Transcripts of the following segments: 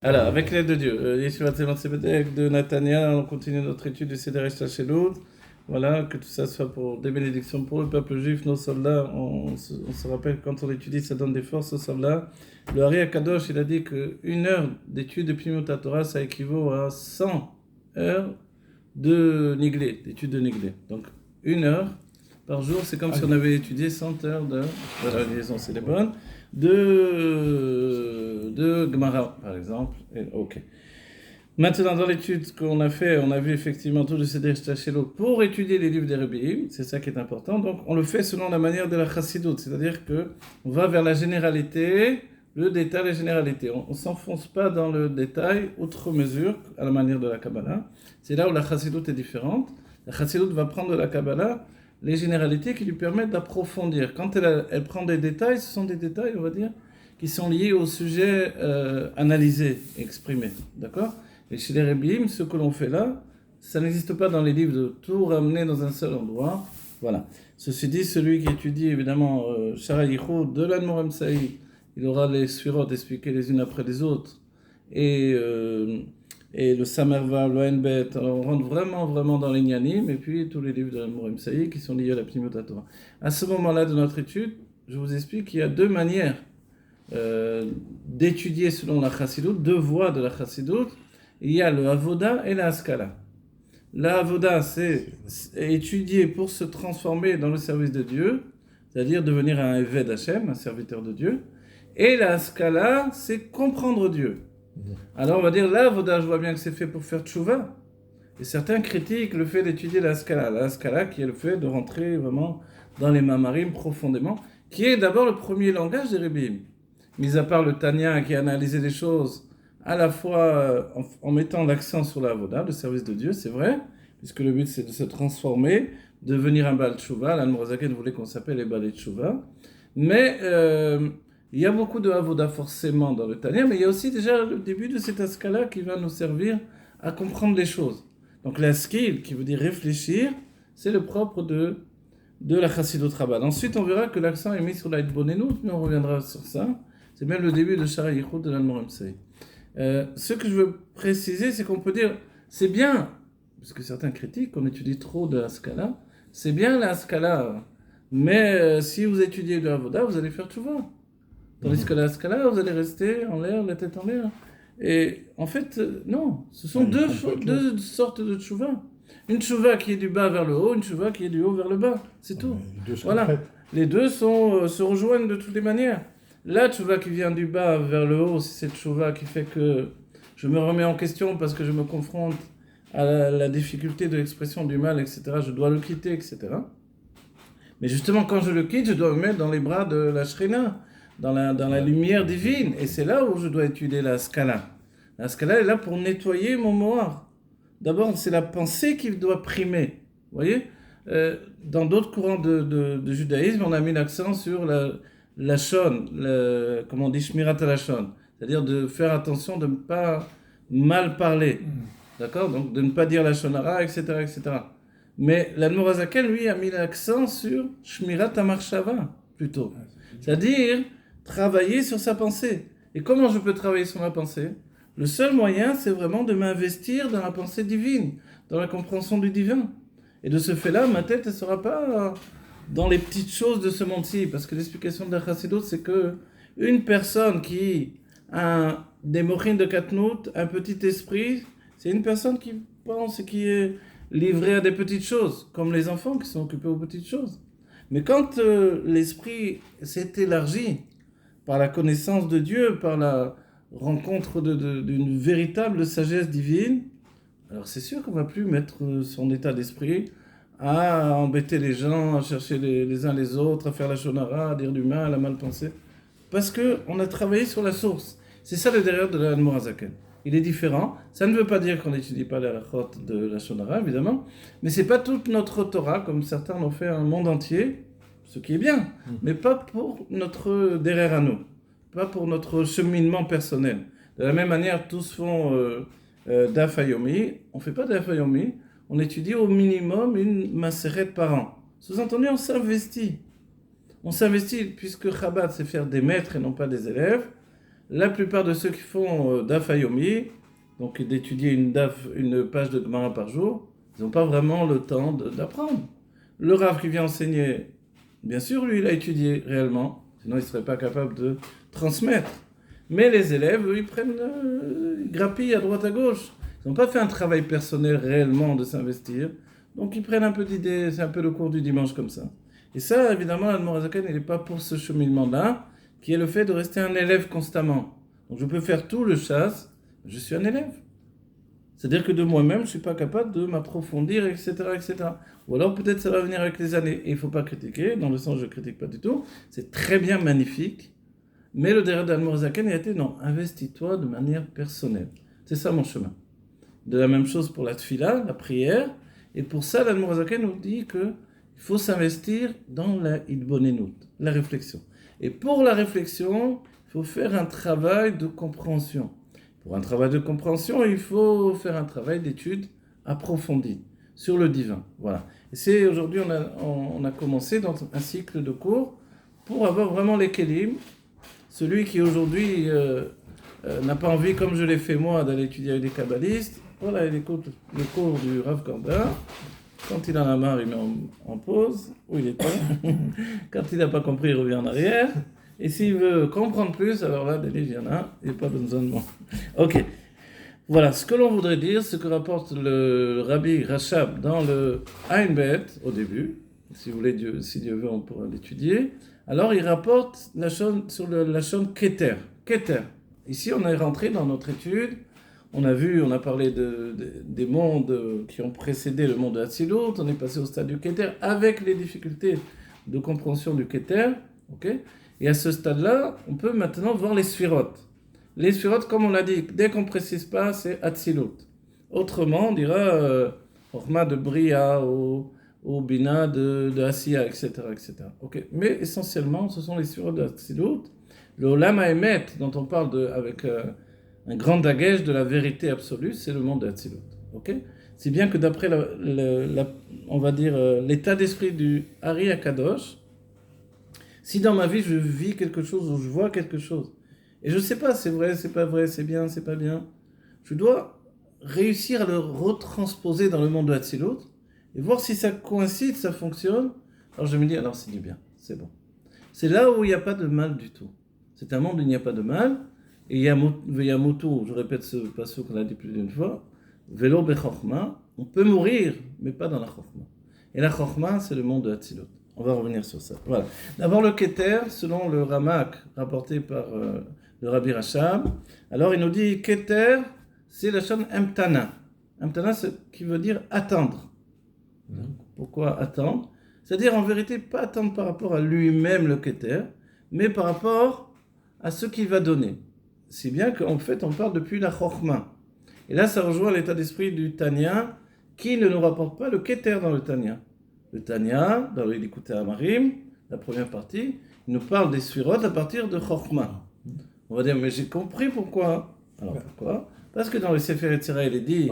Alors, avec l'aide de Dieu, Yeshivat Tzemach Tzedek de Nathania, on continue notre étude du Seder Eshtalshelut. Voilà, que tout ça soit pour des bénédictions pour le peuple juif, nos soldats. On se rappelle quand on étudie, ça donne des forces aux soldats. Le Hari Akadosh, il a dit qu'une heure d'étude de Pnimiut Torah, ça équivaut à 100 heures de Niglé, d'études de Niglé. Donc, une heure par jour, c'est comme si on avait étudié 100 heures de la liaison, c'est les bonnes. De Gemara, par exemple. Ok. Maintenant, dans l'étude qu'on a fait, on a vu effectivement tout le Seder Eshtalshelut pour étudier les livres des Rebbeim. C'est ça qui est important. Donc, on le fait selon la manière de la Chassidut, c'est-à-dire que on va vers la généralité, le détail, la généralité. On ne s'enfonce pas dans le détail outre mesure à la manière de la Kabbalah. C'est là où la Chassidut est différente. La Chassidut va prendre de la Kabbalah les généralités qui lui permettent d'approfondir. Quand elle prend des détails, ce sont des détails, on va dire, qui sont liés au sujet analysé, exprimé. D'accord ? Et chez les Rebbeim, ce que l'on fait là, ça n'existe pas dans les livres de tout ramener dans un seul endroit. Voilà. Ceci dit, celui qui étudie évidemment Shara Yichud de l'Admor Saïd, il aura les Sfirot expliquées les unes après les autres. Et le Samerva, le Enbet, on rentre vraiment dans les Nyanim, et puis tous les livres de l'Admor Saïd qui sont liés à la Pnimiut Torah. À ce moment-là de notre étude, je vous explique qu'il y a deux manières d'étudier selon la Chassidut, deux voies de la Chassidut. Il y a le Avoda et la Haskala. La Avoda, c'est étudier pour se transformer dans le service de Dieu, c'est-à-dire devenir un Eved Hashem, un serviteur de Dieu. Et la Haskala, c'est comprendre Dieu. Alors on va dire, la Avoda, je vois bien que c'est fait pour faire tchouva. Et certains critiquent le fait d'étudier la Haskala. La Haskala qui est le fait de rentrer vraiment dans les Mamarim profondément, qui est d'abord le premier langage des Rebbeim. Mis à part le Tanya qui a analysé les choses à la fois en mettant l'accent sur la Avoda, le service de Dieu, c'est vrai, puisque le but c'est de se transformer, devenir un Baal Tshuva. L'Admor Zaken voulait qu'on s'appelle les Baal Tshuva. Mais il y a beaucoup de Avoda forcément dans le Tanya, mais il y a aussi déjà le début de cette Haskala qui va nous servir à comprendre les choses. Donc la skill, qui veut dire réfléchir, c'est le propre de la Chassidut Rabbah. Ensuite, on verra que l'accent est mis sur la Hitbonenut, mais on reviendra sur ça. C'est même le début de Shara Yichud de l'Admor Saïd. Ce que je veux préciser, c'est qu'on peut dire, c'est bien, parce que certains critiquent qu'on étudie trop de la Haskala, c'est bien la Haskala, mais si vous étudiez de la Avoda, vous allez faire tchouva. Tandis que la Haskala, vous allez rester en l'air, la tête en l'air. Et en fait, non, ce sont deux sortes de tchouva. Une tchouva qui est du bas vers le haut, une tchouva qui est du haut vers le bas, c'est tout. Voilà, les deux se rejoignent de toutes les manières. La tchouva qui vient du bas vers le haut, c'est cette tchouva qui fait que je me remets en question parce que je me confronte à la difficulté de l'expression du mal, etc. Je dois le quitter, etc. Mais justement, quand je le quitte, je dois me mettre dans les bras de la Shrina, dans la lumière divine. Et c'est là où je dois étudier la Skala. La Skala est là pour nettoyer mon mohar. D'abord, c'est la pensée qui doit primer. Vous voyez, dans d'autres courants de judaïsme, on a mis l'accent sur la shon, comme on dit, shmirat lashon, c'est-à-dire de faire attention de ne pas mal parler, d'accord, donc de ne pas dire la shonara, etc., etc. Mais l'Admor Zaken, lui, a mis l'accent sur shmirat hamarshava, plutôt, c'est-à-dire travailler sur sa pensée. Et comment je peux travailler sur ma pensée ? Le seul moyen, c'est vraiment de m'investir dans la pensée divine, dans la compréhension du divin. Et de ce fait-là, ma tête ne sera pas dans les petites choses de ce monde-ci, parce que l'explication de la Chassidut, c'est que une personne qui a des mochines de katnout, un petit esprit, c'est une personne qui pense et qui est livrée à des petites choses, comme les enfants qui sont occupés aux petites choses. Mais quand l'esprit s'est élargi par la connaissance de Dieu, par la rencontre d'une véritable sagesse divine, alors c'est sûr qu'on ne va plus mettre son état d'esprit à embêter les gens, à chercher les uns les autres, à faire la shonara, à dire du mal, à mal penser. Parce qu'on a travaillé sur la source. C'est ça le derrière de l'Admor Zaken. Il est différent. Ça ne veut pas dire qu'on n'étudie pas la halachot de la shonara, évidemment. Mais ce n'est pas toute notre Torah, comme certains l'ont fait un monde entier, ce qui est bien. Mais pas pour notre derrière à nous. Pas pour notre cheminement personnel. De la même manière, tous font Daf Yomi. On ne fait pas Daf Yomi. On étudie au minimum une maseret par an. Sous-entendu, on s'investit. On s'investit, puisque Chabad, c'est faire des maîtres et non pas des élèves. La plupart de ceux qui font Daf Hayomi, donc d'étudier une page de Gemara par jour, ils n'ont pas vraiment le temps d'apprendre. Le Rav qui vient enseigner, bien sûr, lui, il a étudié réellement, sinon il ne serait pas capable de transmettre. Mais les élèves, eux, ils grappillent à droite à gauche. Ils n'ont pas fait un travail personnel réellement de s'investir. Donc ils prennent un peu d'idées, c'est un peu le cours du dimanche comme ça. Et ça, évidemment, l'Admor HaZaken, il n'est pas pour ce cheminement-là, qui est le fait de rester un élève constamment. Donc je peux faire tout le chasse, je suis un élève. C'est-à-dire que de moi-même, je ne suis pas capable de m'approfondir, etc., etc. Ou alors peut-être ça va venir avec les années. Et il ne faut pas critiquer, dans le sens je ne critique pas du tout. C'est très bien, magnifique. Mais le derrière d'Admor HaZaken, il a été non, investis-toi de manière personnelle. C'est ça mon chemin. De la même chose pour la tfila, la prière. Et pour ça, l'Admor HaZaken nous dit qu'il faut s'investir dans la idbonenut, la réflexion. Et pour la réflexion, il faut faire un travail de compréhension. Pour un travail de compréhension, il faut faire un travail d'étude approfondi sur le divin. Voilà. Et c'est aujourd'hui, on a commencé dans un cycle de cours pour avoir vraiment les kélim. Celui qui aujourd'hui n'a pas envie, comme je l'ai fait moi, d'aller étudier avec des kabbalistes, voilà, il écoute le cours du Rav Korda. Quand il en a marre, il met en pause, ou il éteint. Quand il n'a pas compris, il revient en arrière. Et s'il veut comprendre plus, alors là, des livres, il y en a, il n'y a pas besoin de moi. Ok. Voilà, ce que l'on voudrait dire, ce que rapporte le Rabbi Rachab dans le Ain Bet, au début. Si vous voulez, si Dieu veut, on pourra l'étudier. Alors, il rapporte la chaîne Keter. Keter. Ici, on est rentré dans notre étude. On a parlé des mondes qui ont précédé le monde de Hatzilut. On est passé au stade du Keter avec les difficultés de compréhension du Keter. Ok. Et à ce stade-là, on peut maintenant voir les Sphirot. Les Sphirot, comme on l'a dit, dès qu'on ne précise pas, c'est Hatzilut. Autrement, on dira Chokhma de Bria ou Bina de Asiya, etc. etc. Okay. Mais essentiellement, ce sont les Sphirot de Hatzilut. Le Olam HaEmet, dont on parle avec un grand dagège de la vérité absolue, c'est le monde de Hatzilut. Okay. Si bien que d'après, on va dire, l'état d'esprit du Ari HaKadosh, si dans ma vie je vis quelque chose ou je vois quelque chose, et je ne sais pas, c'est vrai, c'est pas vrai, c'est bien, c'est pas bien, je dois réussir à le retransposer dans le monde de Hatzilut et voir si ça coïncide, ça fonctionne. Alors je me dis, alors c'est du bien, c'est bon. C'est là où il n'y a pas de mal du tout. C'est un monde où il n'y a pas de mal, et il y a Yamutu, je répète ce passage qu'on a dit plus d'une fois, Velo Bechokma, on peut mourir, mais pas dans la Chokma. Et la Chokma, c'est le monde de Hatzilut. On va revenir sur ça. Voilà. D'abord le Keter, selon le Ramak rapporté par le Rabbi Rachab. Alors il nous dit Keter, c'est la chaîne Emtana. Emtana, c'est qui veut dire attendre. Pourquoi attendre? C'est-à-dire en vérité pas attendre par rapport à lui-même le Keter, mais par rapport à ce qu'il va donner. Si bien qu'en fait on parle depuis la Chokhmah. Et là ça rejoint l'état d'esprit du Tanya qui ne nous rapporte pas le Keter dans le Tanya. Le Tanya, dans le Likutei Amarim, la première partie, il nous parle des Sphirot à partir de Chokhmah. On va dire, mais j'ai compris pourquoi. Alors pourquoi? Parce que dans le Sefer Yetzirah, il est dit,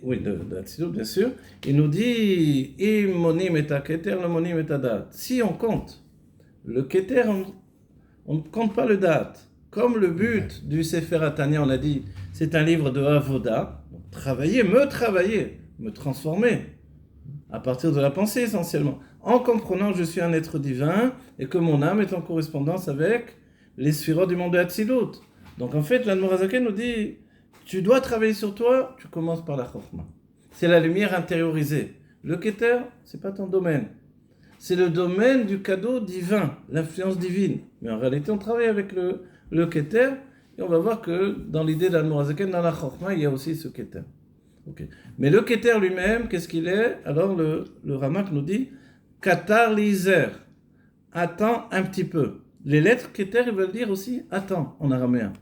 oui, de Hatzilut, bien sûr, il nous dit, Im monim et keter, le monim et dat. Si on compte le Keter, on ne compte pas le date. Comme le but du Sefer Tanya, on a dit, c'est un livre de Avoda, donc travailler, me transformer. À partir de la pensée essentiellement, en comprenant que je suis un être divin et que mon âme est en correspondance avec les Sphirot du monde de Hatzilut. Donc en fait, l'Admor HaZaken nous dit, tu dois travailler sur toi, tu commences par la Chokhmah. C'est la lumière intériorisée. Le Keter, c'est pas ton domaine. C'est le domaine du cadeau divin, l'influence divine. Mais en réalité, on travaille avec le Keter et on va voir que dans l'idée de l'Admor HaZaken, dans la Chokhmah, il y a aussi ce Keter. Okay. Mais le Keter lui-même, qu'est-ce qu'il est? Alors le Ramak nous dit Katar lizer, attends un petit peu. Les lettres Keter, ils veulent dire aussi attends en araméen.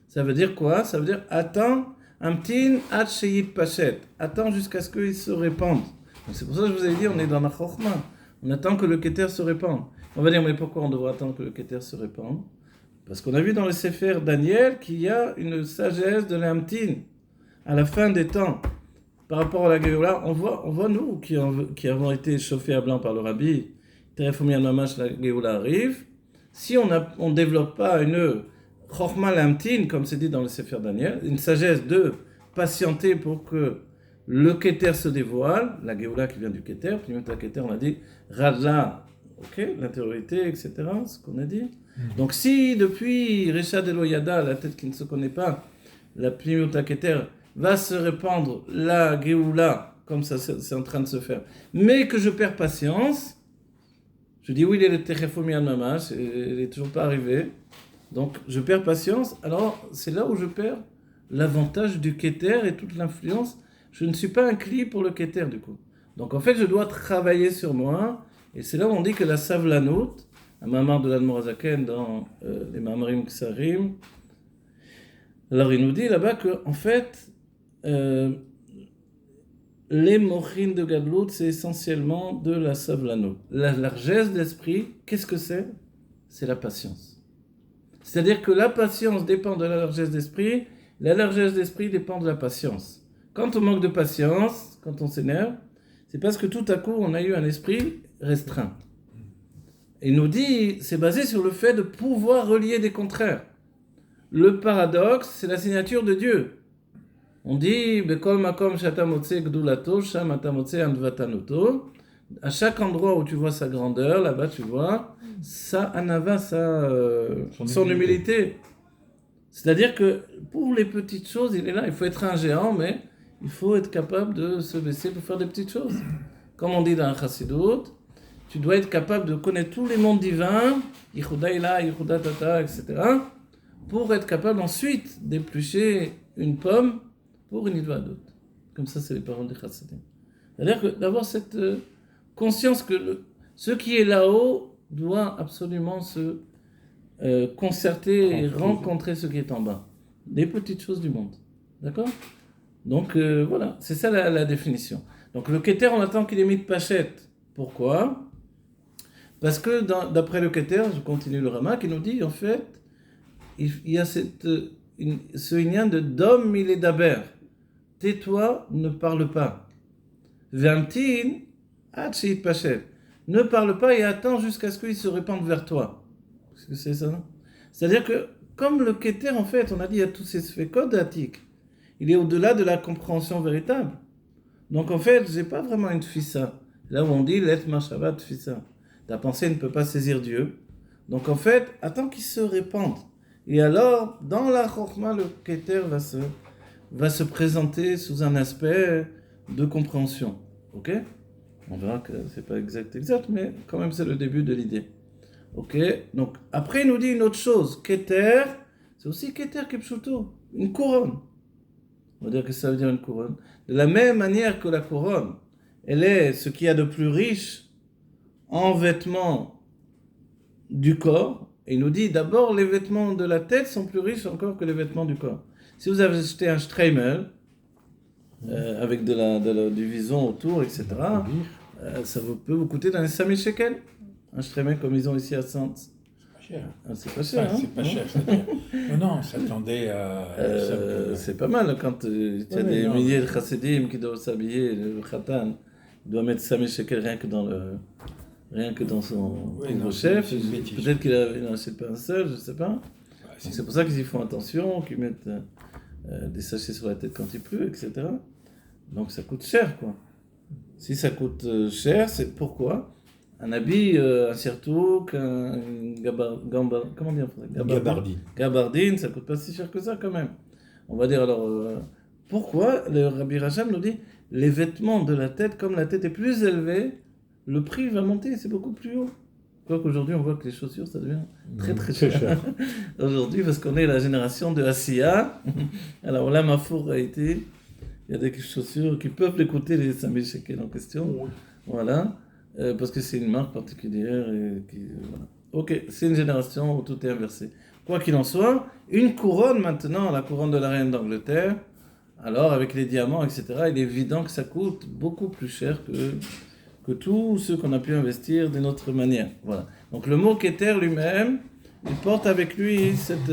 Ça veut dire quoi? Ça veut dire attends amtin ad sheyit pachet. Attends jusqu'à ce qu'il se répande. Donc c'est pour ça que je vous ai dit, on est dans la Chokhmah. On attend que le Keter se répande. On va dire, mais pourquoi on devrait attendre que le Keter se répande? Parce qu'on a vu dans le Sefer Daniel qu'il y a une sagesse de l'amtin. À la fin des temps, par rapport à la Géoula, on voit nous qui avons été chauffés à blanc par le Rabbi, Terefoumi Mamash, la Géoula arrive, si on ne développe pas une Chokhmah lamtin, comme c'est dit dans le Sefer Daniel, une sagesse de patienter pour que le Keter se dévoile, la Géoula qui vient du Keter, puis même la Keter, on a dit Radla, ok, l'intériorité, etc., ce qu'on a dit. Donc si depuis Reshad Eloyada, la tête qui ne se connaît pas, la Pnimiuta Keter, va se répandre la Géoula, comme ça c'est en train de se faire, mais que je perds patience, je dis oui, il est le Techefomi al-Mamash, il n'est toujours pas arrivé, donc je perds patience, alors c'est là où je perds l'avantage du Keter et toute l'influence. Je ne suis pas un cli pour le Keter du coup. Donc en fait, je dois travailler sur moi, et c'est là où on dit que la Savlanout, un mamar de l'Admor Hazaken dans les Mamarim Ksarim, alors il nous dit là-bas que en fait, les mochines de Gadlout, c'est essentiellement de la Savlanout. La largesse d'esprit, qu'est-ce que c'est? C'est la patience. C'est-à-dire que la patience dépend de la largesse d'esprit, la largesse d'esprit dépend de la patience. Quand on manque de patience, quand on s'énerve, c'est parce que tout à coup, on a eu un esprit restreint. Il nous dit, c'est basé sur le fait de pouvoir relier des contraires. Le paradoxe, c'est la signature de Dieu. On dit, à chaque endroit où tu vois sa grandeur, là-bas tu vois sa anava, son humilité. C'est-à-dire que pour les petites choses, il est là. Il faut être un géant, mais il faut être capable de se baisser pour faire des petites choses. Comme on dit dans un chassidut, tu dois être capable de connaître tous les mondes divins, Yichuda Ila, Yichuda Tata, etc., pour être capable ensuite d'éplucher une pomme pour une idva d'autre. Comme ça, c'est les paroles des chassidim. C'est-à-dire que d'avoir cette conscience que ce qui est là-haut doit absolument se concerter et rencontrer ce qui est en bas. Des petites choses du monde. D'accord? Donc voilà, c'est ça la définition. Donc le Keter, on attend qu'il émite Pachette. Pourquoi? Parce que d'après le Keter, je continue le Rama, qui nous dit en fait, il y a ce lien de Dom il est d'Aber. Tais-toi, ne parle pas. Vamtin, Hachit Pachette. Ne parle pas et attends jusqu'à ce qu'il se répande vers toi. Est-ce que c'est ça, non? C'est-à-dire que, comme le Keter, en fait, on a dit, il y a tous ces sphécodes attiques. Il est au-delà de la compréhension véritable. Donc, en fait, j'ai pas vraiment une tfissa. Là où on dit, let machava tfissa. Ta pensée ne peut pas saisir Dieu. Donc, en fait, attends qu'il se répande. Et alors, dans la Chokhmah, le Keter va se présenter sous un aspect de compréhension. Ok? On verra que c'est pas exact, mais quand même, c'est le début de l'idée. Ok, donc après il nous dit une autre chose. Keter, c'est aussi Keter Kepshuto, une couronne. On va dire que ça veut dire une couronne. De la même manière que la couronne, elle est ce qu'il y a de plus riche en vêtements du corps. Et il nous dit d'abord les vêtements de la tête sont plus riches encore que les vêtements du corps. Si vous avez acheté un streimel avec du vison autour, etc., ça peut vous coûter dans les 5000 shekels. Un streimel comme ils ont ici à Sainte. C'est pas cher. C'est pas cher, c'est-à-dire. Non, s'attendait à. C'est pas mal quand tu as des milliers de chassidim qui doivent s'habiller, le khatan doit mettre 5000 shekels rien que dans son nouveau chef. Peut-être qu'il n'en achète pas un seul, je ne sais pas. C'est pour ça qu'ils y font attention, qu'ils mettent des sachets sur la tête quand il pleut, etc. Donc ça coûte cher, quoi. Si ça coûte cher, c'est pourquoi un habit, un surtouk, comment dire gabardine, ça coûte pas si cher que ça quand même. On va dire alors, pourquoi le Rabbi Racham nous dit les vêtements de la tête, comme la tête est plus élevée, le prix va monter, c'est beaucoup plus haut. Quoique aujourd'hui on voit que les chaussures ça devient très très cher. Aujourd'hui parce qu'on est la génération de Asiya, alors là ma four a été, il y a des chaussures qui peuvent les coûter les 5000 shekels en question. Voilà. Parce que c'est une marque particulière et voilà. Ok, c'est une génération où tout est inversé. Quoi qu'il en soit, une couronne maintenant, la couronne de la reine d'Angleterre, alors avec les diamants, etc., il est évident que ça coûte beaucoup plus cher que tous ceux qu'on a pu investir d'une autre manière. Voilà. Donc le mot Keter lui-même, il porte avec lui cette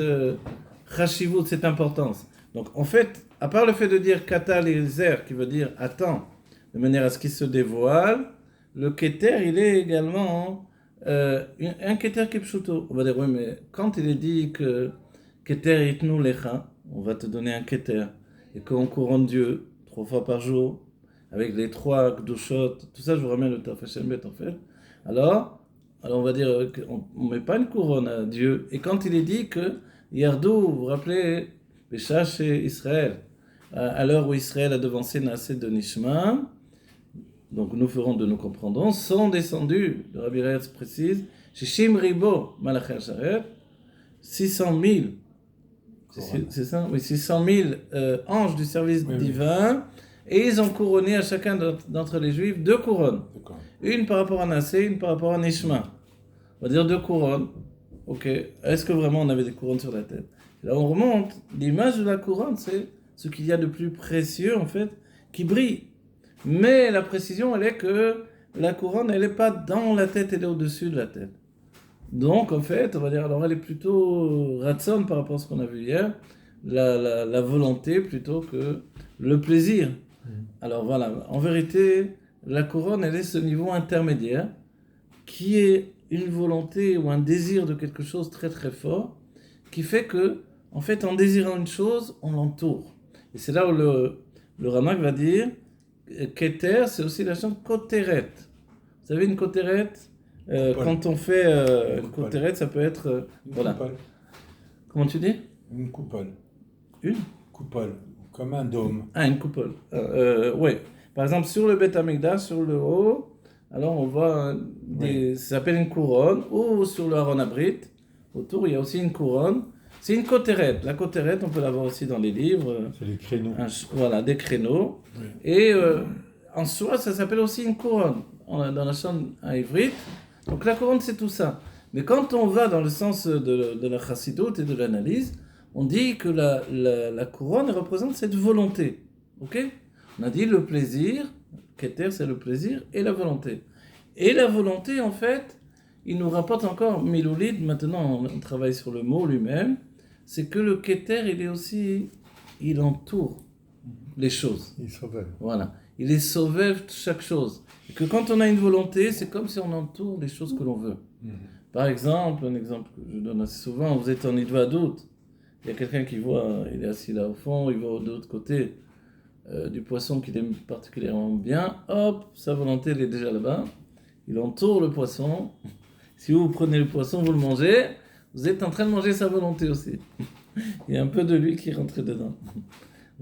chashivut, cette importance. Donc en fait, à part le fait de dire Kata Lezer, qui veut dire attends, de manière à ce qu'il se dévoile, le Keter, il est également un Keter Kipshuto. On va dire, oui, mais quand il est dit que Keter Itnu Lecha, on va te donner un Keter, et qu'on couronne Dieu 3 fois par jour, avec les 3 Kdushot, tout ça, je vous ramène le Taf Hashem Bet en fait. Alors on va dire qu'on ne met pas une couronne à Dieu. Et quand il est dit que Yardou, vous vous rappelez, Bécha chez Israël, à l'heure où Israël a devancé Naaseh de Nishma, donc nous ferons de nous comprendrons, sont descendus, le Rabbi Reitz précise, chez Shim Ribo, Malachi Hasharet, 600 000, c'est ça? Oui, 600 000 anges du service divin, et ils ont couronné à chacun d'entre les Juifs 2 couronnes. D'accord. Une par rapport à Naaseh, une par rapport à Nishma. On va dire 2 couronnes. Ok. Est-ce que vraiment on avait des couronnes sur la tête? Là on remonte. L'image de la couronne, c'est ce qu'il y a de plus précieux en fait, qui brille. Mais la précision, elle est que la couronne, elle n'est pas dans la tête, elle est au-dessus de la tête. Donc en fait, on va dire, alors elle est plutôt ratson par rapport à ce qu'on a vu hier, la volonté plutôt que le plaisir. Alors voilà, en vérité, la couronne, elle est ce niveau intermédiaire qui est une volonté ou un désir de quelque chose très très fort qui fait que, en fait, en désirant une chose, on l'entoure. Et c'est là où le Ramak va dire Keter, c'est aussi la chose koteret. Vous savez, une koteret, quand on fait une koteret, ça peut être. Voilà. Coupole. Comment tu dis? Une coupole. Une Coupole, comme un dôme. Ah, une coupole. Oui. Par exemple, sur le Beth Amikdash, sur le haut, alors on voit ça s'appelle une couronne, ou sur le Aaron Abrit, autour il y a aussi une couronne. C'est une koteret. La koteret, on peut la voir aussi dans les livres. C'est les créneaux. Voilà, des créneaux. Oui. Et en soi, ça s'appelle aussi une couronne, dans la chaîne à Ivrit. Donc la couronne, c'est tout ça. Mais quand on va dans le sens de la chassidoute et de l'analyse, on dit que la couronne représente cette volonté. Ok? On a dit le plaisir, Keter, c'est le plaisir, et la volonté. Et la volonté, en fait, il nous rapporte encore Miloulid, maintenant on travaille sur le mot lui-même, c'est que le Keter, il entoure les choses. Il sauveur. Voilà. Il est sauveur de chaque chose. Et que quand on a une volonté, c'est comme si on entoure les choses que l'on veut. Par exemple, un exemple que je donne assez souvent, vous êtes en Idvadout, il y a quelqu'un qui voit, il est assis là au fond, il voit de l'autre côté du poisson qu'il aime particulièrement bien, hop, sa volonté elle est déjà là-bas, il entoure le poisson. Si vous prenez le poisson, vous le mangez, vous êtes en train de manger sa volonté aussi. Il y a un peu de l'huile qui rentre dedans.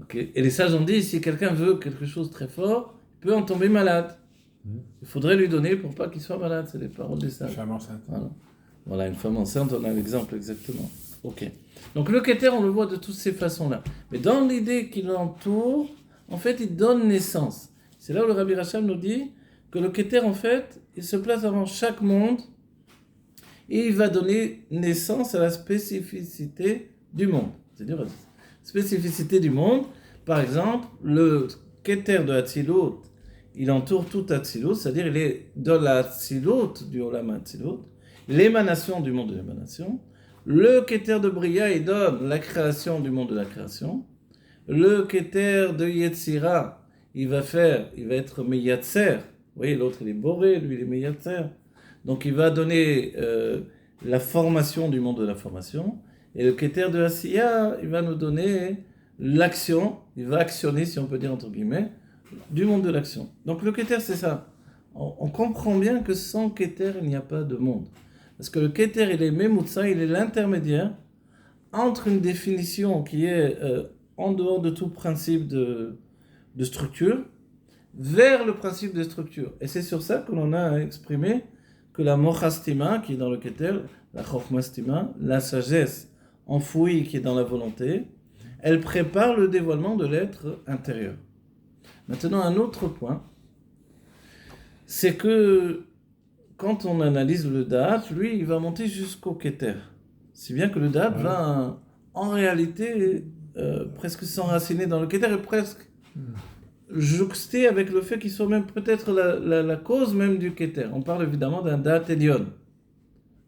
Okay. Et les sages ont dit, si quelqu'un veut quelque chose de très fort, il peut en tomber malade. Il faudrait lui donner pour pas qu'il soit malade, c'est les paroles des sages. Une femme enceinte. Voilà, une femme enceinte, on a l'exemple exactement. Ok. Donc le Keter, on le voit de toutes ces façons-là. Mais dans l'idée qu'il entoure, en fait, il donne naissance. C'est là où le Rabbi Racham nous dit que le Keter, en fait, il se place avant chaque monde et il va donner naissance à la spécificité du monde. C'est-à-dire la spécificité du monde. Par exemple, le Keter de Hatzilut, il entoure tout Hatzilut, c'est-à-dire il est dans la Hatzilut du Olam Hatzilut, l'émanation du monde de l'émanation. Le Keter de Bria, il donne la création du monde de la création. Le Keter de Yetzira, il va être Meyatser. Vous voyez, l'autre il est Boré, lui il est Meyatser. Donc il va donner la formation du monde de la formation. Et le Keter de Asiya, il va nous donner l'action, il va actionner, si on peut dire entre guillemets, du monde de l'action. Donc le Keter, c'est ça. On comprend bien que sans Keter, il n'y a pas de monde. Parce que le Keter, il est Memutsa, il est l'intermédiaire entre une définition qui est en dehors de tout principe de structure, vers le principe de structure. Et c'est sur ça que l'on a exprimé que la Mochastima, qui est dans le Keter, la Chochmastima, la sagesse enfouie qui est dans la volonté, elle prépare le dévoilement de l'être intérieur. Maintenant, un autre point, c'est que quand on analyse le Da'at, lui, il va monter jusqu'au Keter. Si bien que le Da'at va, en réalité, presque s'enraciner dans le Keter et presque jouxté avec le fait qu'il soit même peut-être la cause même du Keter. On parle évidemment d'un Da'at Elyon.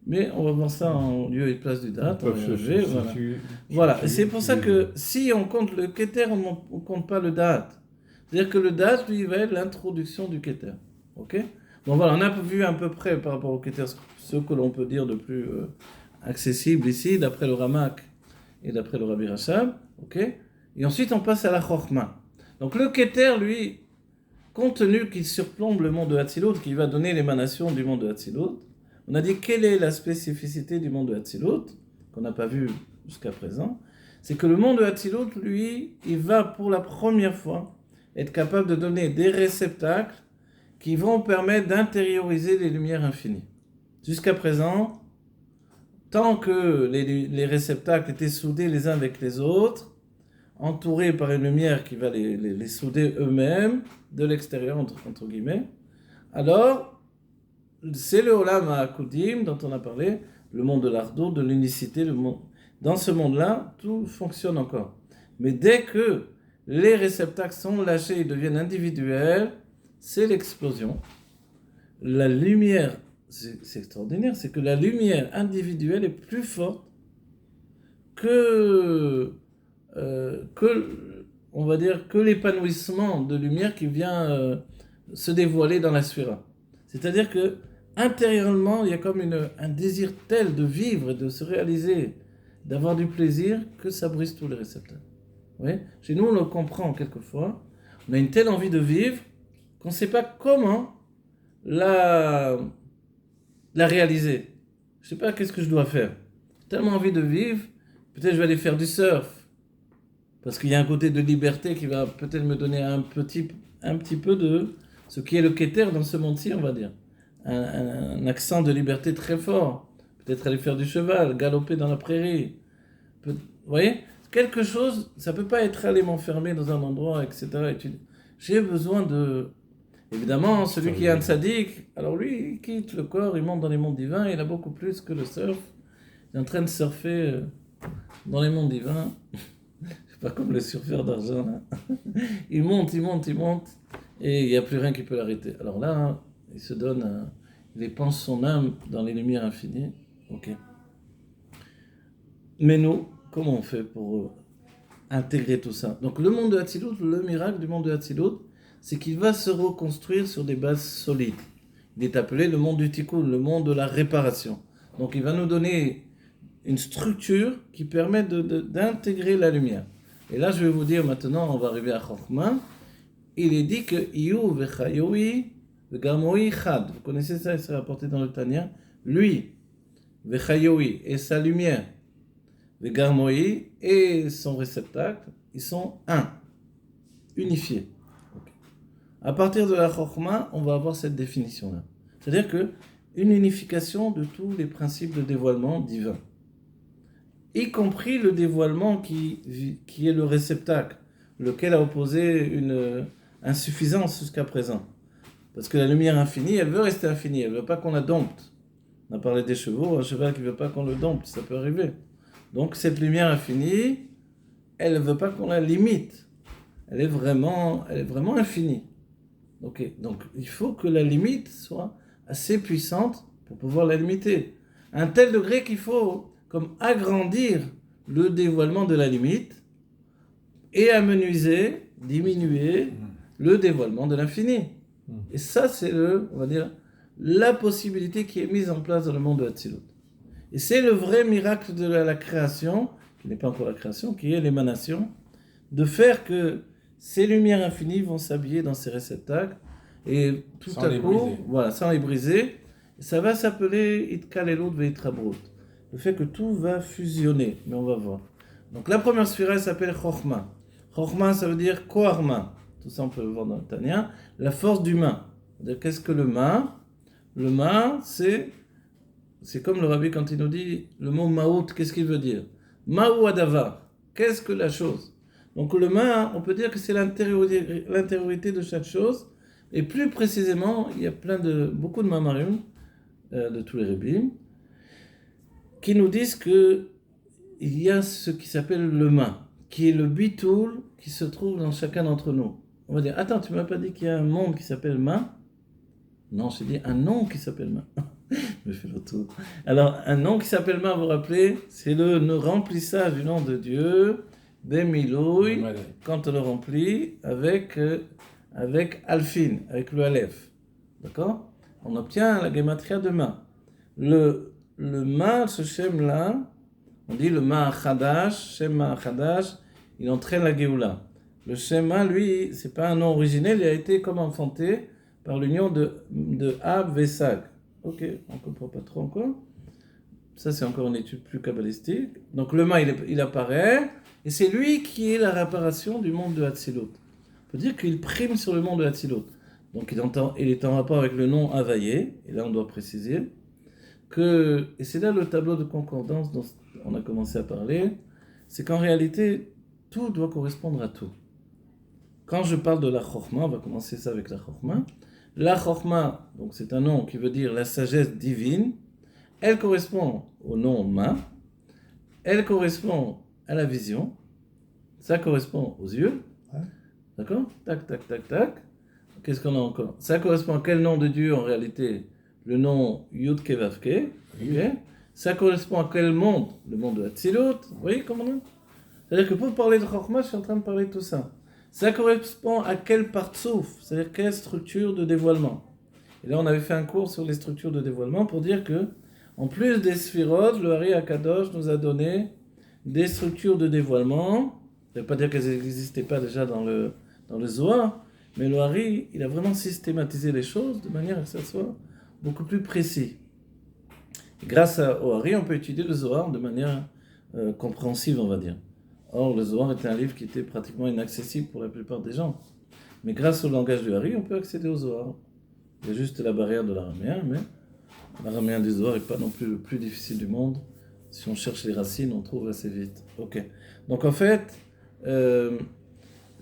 Mais on va voir ça en lieu et place du Da'at. Voilà. Et c'est pour ça que si on compte le Keter, on ne compte pas le Da'at. C'est-à-dire que le Da'at, lui, va être l'introduction du Keter. Ok ? Donc voilà, on a vu à peu près par rapport au Keter ce que l'on peut dire de plus accessible ici, d'après le Ramak et d'après le Rabbi Rachab. Ok. Et ensuite, on passe à la Chokhmah. Donc le Keter, lui, compte tenu qu'il surplombe le monde de Hatzilut, qui va donner l'émanation du monde de Hatzilut, on a dit quelle est la spécificité du monde de Hatzilut, qu'on n'a pas vu jusqu'à présent, c'est que le monde de Hatzilut, lui, il va pour la première fois être capable de donner des réceptacles qui vont permettre d'intérioriser les lumières infinies. Jusqu'à présent, tant que les réceptacles étaient soudés les uns avec les autres, entourés par une lumière qui va les souder eux-mêmes, de l'extérieur, entre guillemets, alors, c'est le Olam HaKudim dont on a parlé, le monde de l'Ardo, de l'unicité, le monde. Dans ce monde-là, tout fonctionne encore. Mais dès que les réceptacles sont lâchés et deviennent individuels, c'est l'explosion. La lumière, c'est extraordinaire, c'est que la lumière individuelle est plus forte que on va dire, que l'épanouissement de lumière qui vient se dévoiler dans la sphira. C'est-à-dire que intérieurement, il y a comme un désir tel de vivre et de se réaliser, d'avoir du plaisir, que ça brise tous les récepteurs. Oui. Chez nous, on le comprend quelquefois. On a une telle envie de vivre qu'on ne sait pas comment la réaliser. Je ne sais pas qu'est-ce que je dois faire. J'ai tellement envie de vivre, peut-être je vais aller faire du surf. Parce qu'il y a un côté de liberté qui va peut-être me donner un petit peu de ce qui est le Keter dans ce monde-ci, on va dire. Un accent de liberté très fort. Peut-être aller faire du cheval, galoper dans la prairie. Vous voyez ? Quelque chose, ça ne peut pas être aller m'enfermer dans un endroit, etc. J'ai besoin de... Évidemment, celui qui est un tzaddik, alors lui, il quitte le corps, il monte dans les mondes divins, il a beaucoup plus que le surf. Il est en train de surfer dans les mondes divins. Pas comme le surfeur d'argent, là. Il monte, et il n'y a plus rien qui peut l'arrêter. Alors là, il se donne, il épanche son âme dans les lumières infinies. Ok. Mais nous, comment on fait pour intégrer tout ça ? Donc le monde de Hatzilut, le miracle du monde de Hatzilut, c'est qu'il va se reconstruire sur des bases solides. Il est appelé le monde du tikkun, le monde de la réparation. Donc il va nous donner une structure qui permet d'intégrer la lumière. Et là, je vais vous dire maintenant, on va arriver à Chokhmah. Il est dit que Iyu vechayoui vegarmoi chad. Vous connaissez ça, c'est rapporté dans le Tanya. Lui, vechayoui, et sa lumière, vegarmoi, et son réceptacle, ils sont un, unifiés. Okay. À partir de la Chokhmah, on va avoir cette définition-là. C'est-à-dire que une unification de tous les principes de dévoilement divin, y compris le dévoilement qui est le réceptacle, lequel a opposé une insuffisance jusqu'à présent. Parce que la lumière infinie, elle veut rester infinie, elle ne veut pas qu'on la dompte. On a parlé des chevaux, un cheval qui ne veut pas qu'on le dompte, ça peut arriver. Donc cette lumière infinie, elle ne veut pas qu'on la limite. Elle est vraiment infinie. Okay. Donc il faut que la limite soit assez puissante pour pouvoir la limiter. À un tel degré qu'il faut comme agrandir le dévoilement de la limite et amenuiser, diminuer le dévoilement de l'infini. Et ça, c'est on va dire, la possibilité qui est mise en place dans le monde de Hatzilut. Et c'est le vrai miracle de la création, qui n'est pas encore la création, qui est l'émanation, de faire que ces lumières infinies vont s'habiller dans ces réceptacles, et tout sans à coup, voilà, sans les briser, ça va s'appeler Itkalelut ve'itrabrut. Le fait que tout va fusionner, mais on va voir. Donc la première sphira s'appelle Chokhmah. Chokhmah, ça veut dire Koharma. Tout ça, on peut le voir dans le Tanya. La force du main. Qu'est-ce que le main ? Le main, c'est comme le Rabbi quand il nous dit le mot Maout, qu'est-ce qu'il veut dire ? Ma'u adavar. Qu'est-ce que la chose ? Donc le main, on peut dire que c'est l'intériorité de chaque chose. Et plus précisément, il y a beaucoup de mamarim de tous les rabbins qui nous disent que il y a ce qui s'appelle le main, qui est le bitoul qui se trouve dans chacun d'entre nous. On va dire, attends, tu m'as pas dit qu'il y a un monde qui s'appelle main ? Non, j'ai dit un nom qui s'appelle main. Je fais le tour. Alors, un nom qui s'appelle main, vous vous rappelez, c'est le remplissage du nom de Dieu, Bemiloui, quand on le remplit avec Alfin, avec le Aleph. D'accord ? on obtient la gematria de ma. Le ma, ce Shem-là, on dit le ma Chadash, Shem ma Chadash, il entraîne la Géoula. Le Shema, lui, c'est pas un nom originel, il a été comme enfanté par l'union de Ab et Sag. Ok, on ne comprend pas trop encore. Ça, c'est encore une étude plus kabbalistique. Donc le ma, il apparaît, et c'est lui qui est la réparation du monde de Hatzilut. On peut dire qu'il prime sur le monde de Hatzilut. Donc il est en rapport avec le nom Havayé, et là on doit préciser, et c'est là le tableau de concordance dont on a commencé à parler, c'est qu'en réalité, tout doit correspondre à tout. Quand je parle de la Chokhmah, on va commencer ça avec la Chokhmah. La Chokhmah, donc c'est un nom qui veut dire la sagesse divine, elle correspond au nom Ma, elle correspond à la vision, ça correspond aux yeux, d'accord? Tac, tac, tac, tac. Qu'est-ce qu'on a encore? Ça correspond à quel nom de Dieu en réalité? Le nom Yud Ke Vav Ke, okay? Ça correspond à quel monde? Le monde de Hatzilut, vous voyez comment on est? C'est-à-dire que pour parler de Chokhmah, je suis en train de parler de tout ça. Ça correspond à quel partsouf, c'est-à-dire quelle structure de dévoilement. Et là, on avait fait un cours sur les structures de dévoilement pour dire que, en plus des Sphirot, le Hari Akadosh nous a donné des structures de dévoilement. Ça ne veut pas dire qu'elles n'existaient pas déjà dans le Zohar, mais le Hari, il a vraiment systématisé les choses de manière à ce que ça soit beaucoup plus précis. Et grâce au Hari, on peut étudier le Zohar de manière compréhensive, on va dire. Or, le Zohar était un livre qui était pratiquement inaccessible pour la plupart des gens. Mais grâce au langage du Hari, on peut accéder au Zohar. Il y a juste la barrière de l'araméen, mais l'araméen du Zohar n'est pas non plus le plus difficile du monde. Si on cherche les racines, on trouve assez vite. Ok. Donc en fait,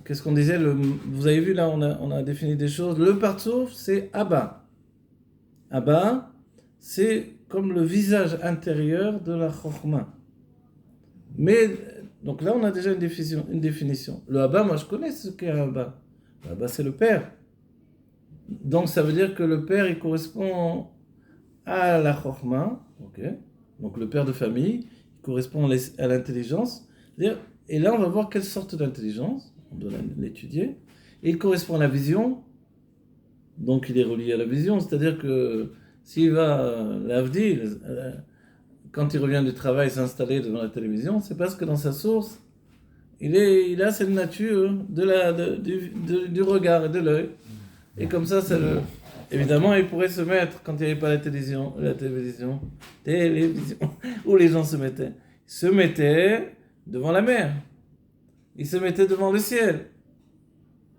qu'est-ce qu'on disait? Vous avez vu là, on a défini des choses. Le partsouf, c'est Abba. Abba, c'est comme le visage intérieur de la Chokhmah. Mais, donc là, on a déjà une définition. Le Abba, moi je connais ce qu'est un Abba. Le Abba, c'est le père. Donc ça veut dire que le père, il correspond à la Chokhmah. Ok. Donc le père de famille, il correspond à l'intelligence. Et là, on va voir quelle sorte d'intelligence. On doit l'étudier. Et il correspond à la vision. Donc il est relié à la vision. C'est-à-dire que s'il va, l'Avdi, quand il revient du travail s'installer devant la télévision, c'est parce que dans sa source, il a cette nature du regard et de l'œil. Et comme ça, évidemment, il pourrait se mettre, quand il n'y avait pas la télévision, où les gens se mettaient devant la mer. Ils se mettaient devant le ciel.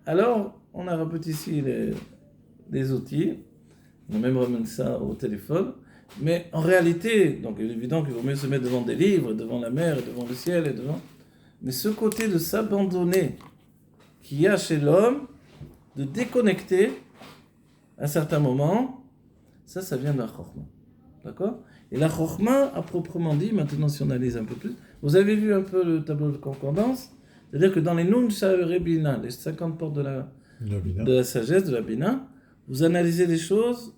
Alors, on a répété ici les outils. On a même ramené ça au téléphone. Mais en réalité, donc il est évident qu'il vaut mieux se mettre devant des livres, devant la mer, devant le ciel, mais ce côté de s'abandonner qu'il y a chez l'homme, de déconnecter à certains moments, ça vient de la Chokhmah. D'accord? Et la Chokhmah, à proprement dit, maintenant si on analyse un peu plus, vous avez vu un peu le tableau de concordance, c'est-à-dire que dans les Nun Sha'arei Bina, les 50 portes de la sagesse, de la Bina, vous analysez les choses,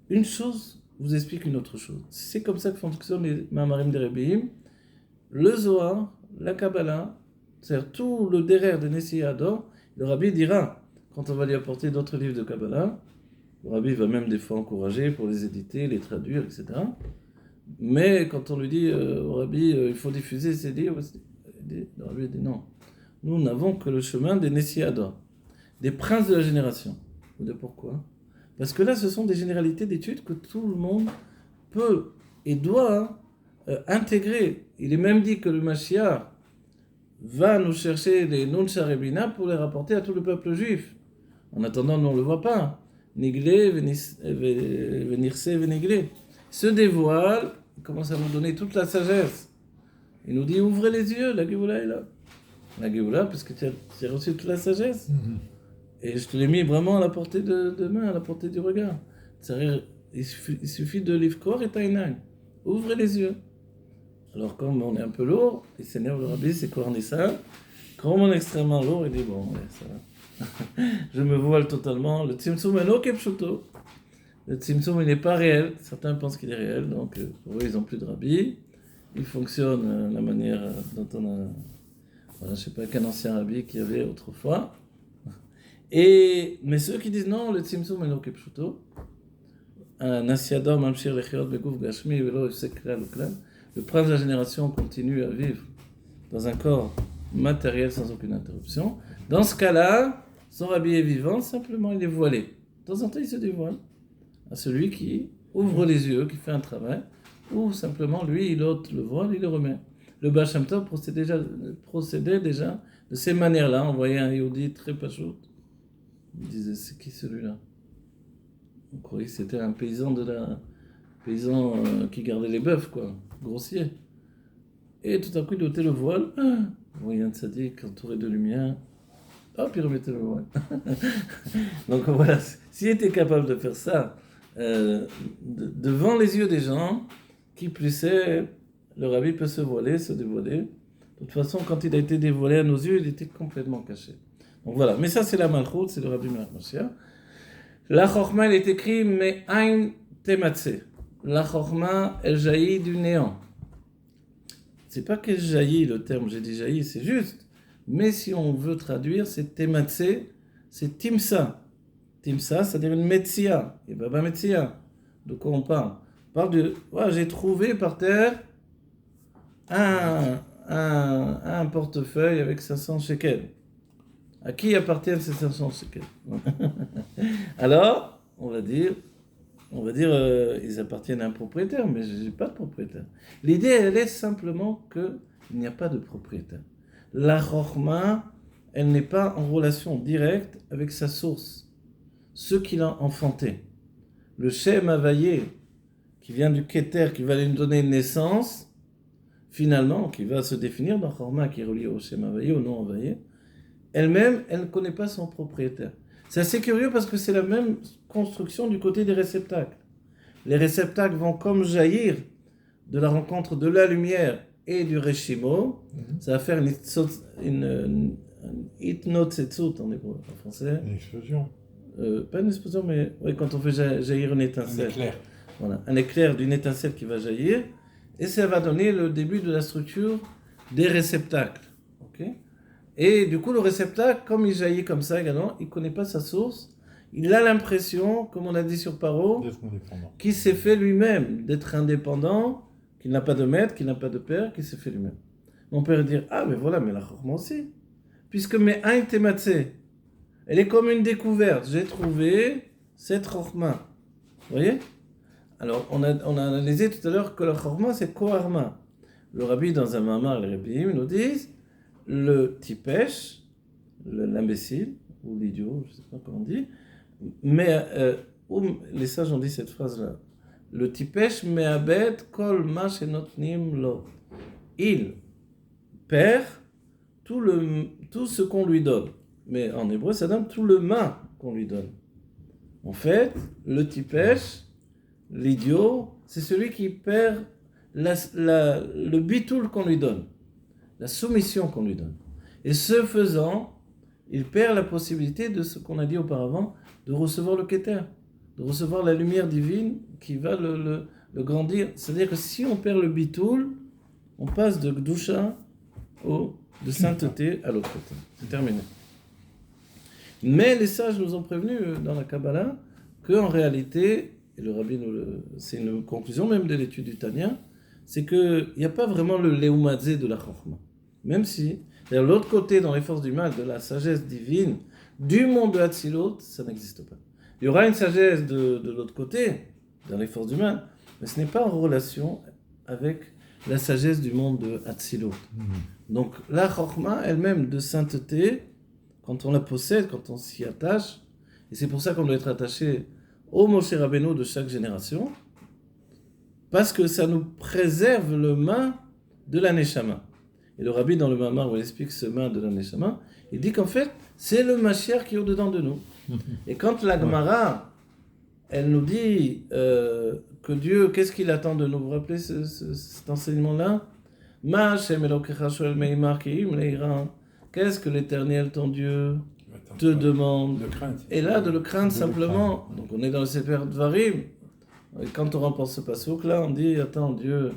une chose vous explique une autre chose. C'est comme ça que fonctionnent les Ma'amarim des Rebbeim. Le Zohar, la Kabbalah, c'est-à-dire tout le derrière de Nessi Ador, le Rabbi dira, quand on va lui apporter d'autres livres de Kabbalah, le Rabbi va même des fois encourager pour les éditer, les traduire, etc. Mais quand on lui dit au Rabbi, il faut diffuser ces livres, le Rabbi dit non. Nous n'avons que le chemin des Nessi Ador, des princes de la génération. Vous savez pourquoi? Parce que là, ce sont des généralités d'études que tout le monde peut et doit intégrer. Il est même dit que le Mashiach va nous chercher les Nun Sha'arei Bina pour les rapporter à tout le peuple juif. En attendant, nous on ne le voit pas. Niglé, Venirse, Veniglé. Se dévoile, il commence à nous donner toute la sagesse. Il nous dit, ouvrez les yeux, la Géoula est là. La Géoula, parce que tu as reçu toute la sagesse. Et je te l'ai mis vraiment à la portée de main, à la portée du regard. C'est-à-dire, il suffit de l'ivkor et taïnaï. Ouvrez les yeux. Alors, comme on est un peu lourd, il s'énerve le Rabbi, c'est quoi, on est ça? Comme on est extrêmement lourd, il dit, bon, ouais, ça va. Je me voile totalement. Le Tzimtzum est ok pshuto. Le Tzimtzum, il n'est pas réel. Certains pensent qu'il est réel, donc pour eux, ils n'ont plus de Rabbi. Il fonctionne la manière dont on a... Voilà, je ne sais pas qu'un ancien Rabbi qu'il y avait autrefois. Mais ceux qui disent non, le Tzimtzum est ok pshuto, Nasiador Mamshir Lechiot Begouf Gashmi Velo Efsek Klal Uklal. Le prince de la génération continue à vivre dans un corps matériel sans aucune interruption. Dans ce cas-là, son rabbi est vivant, simplement il est voilé. De temps en temps, il se dévoile à celui qui ouvre les yeux, qui fait un travail, ou simplement lui, il ôte le voile, il le remet. Le Baal Shem Tov procédait déjà de ces manières-là. On voyait un Yehudi très pachout. Il disait, c'est qui celui-là? On croyait que c'était un paysan qui gardait les bœufs, quoi, grossier. Et tout à coup, il ôtait le voile. Vous voyez un tzaddik entouré de lumière. Hop, il remettait le voile. Donc voilà, s'il était capable de faire ça devant les yeux des gens, qui plus est, le rabbi peut se voiler, se dévoiler. De toute façon, quand il a été dévoilé à nos yeux, il était complètement caché. Donc voilà, mais ça c'est la Malchut, c'est le rabbi Melach Mashiach. La Chochma, elle est écrite, mais Ein Tematse. La Chochma, elle jaillit du néant. C'est pas qu'elle jaillit, le terme, j'ai dit jaillit, c'est juste. Mais si on veut traduire, c'est Tematse, c'est Timsa. Timsa, c'est-à-dire une Metsia. Et Baba Metsia. De quoi on parle? On parle de, j'ai trouvé par terre un portefeuille avec 500 shekels. À qui appartiennent ces 500 shekels? Alors, on va dire, ils appartiennent à un propriétaire, mais je n'ai pas de propriétaire. L'idée, elle est simplement qu'il n'y a pas de propriétaire. La Chochma, elle n'est pas en relation directe avec sa source, ce qui l'a enfanté. Le Shem Havayé, qui vient du Keter, qui va lui donner naissance, finalement, qui va se définir dans Chochma, qui est relié au Shem Havayé, au nom Havayé, elle-même, elle ne connaît pas son propriétaire. C'est assez curieux parce que c'est la même construction du côté des réceptacles. Les réceptacles vont comme jaillir de la rencontre de la lumière et du Reshimo. Ça va faire une hitnotzetzut en hébreu, en français. Une explosion. Pas une explosion, mais quand on fait jaillir une étincelle. Un éclair. Voilà, un éclair d'une étincelle qui va jaillir. Et ça va donner le début de la structure des réceptacles. Okay. Et du coup, le réceptacle, comme il jaillit comme ça également, il ne connaît pas sa source. Il a l'impression, comme on a dit sur Paro, qu'il s'est fait lui-même, d'être indépendant, qu'il n'a pas de maître, qu'il n'a pas de père, qu'il s'est fait lui-même. Mon père dire, mais voilà, mais la Chochma aussi. Puisque mes Ein Tematse, elle est comme une découverte. J'ai trouvé cette Chochma. Vous voyez? Alors, on a analysé tout à l'heure que la Chochma, c'est Koharma. Le rabbi, dans un mamar, les rabbis, nous disent, le tipesh, l'imbécile, ou l'idiot, je ne sais pas comment on dit, mais les sages ont dit cette phrase-là. Le tipesh me'abed kol ma shenotnim lo. Il perd tout ce qu'on lui donne. Mais en hébreu, ça donne tout le ma qu'on lui donne. En fait, le tipesh, l'idiot, c'est celui qui perd le bitoul qu'on lui donne. La soumission qu'on lui donne. Et ce faisant, il perd la possibilité de ce qu'on a dit auparavant, de recevoir le Keter, de recevoir la lumière divine qui va le grandir. C'est-à-dire que si on perd le bitoul, on passe de Gdusha de sainteté à l'autre côté. C'est terminé. Mais les sages nous ont prévenus dans la Kabbalah qu'en réalité, et le rabbi c'est une conclusion même de l'étude du Tanya, c'est qu'il n'y a pas vraiment le Leumadze de la Chochma. Même si, de l'autre côté, dans les forces du mal, de la sagesse divine, du monde de Hatzilut, ça n'existe pas. Il y aura une sagesse de l'autre côté, dans les forces du mal, mais ce n'est pas en relation avec la sagesse du monde de Hatzilut. Donc la Chochma elle-même de sainteté, quand on la possède, quand on s'y attache, et c'est pour ça qu'on doit être attaché au Moshe Rabbeinu de chaque génération, parce que ça nous préserve le main de la Neshama. Et le rabbi, dans le Mamar, où il explique ce main de la Neshama, il dit qu'en fait, c'est le Mashiach qui est au-dedans de nous. Et quand la Gemara, elle nous dit que Dieu, qu'est-ce qu'il attend de nous? Vous vous rappelez cet enseignement-là? Qu'est-ce que l'Éternel, ton Dieu, te demande? Et là, de le craindre simplement. Donc on est dans le Sefer Dvarim. Et quand on remporte ce passouk-là, on dit, attends, Dieu,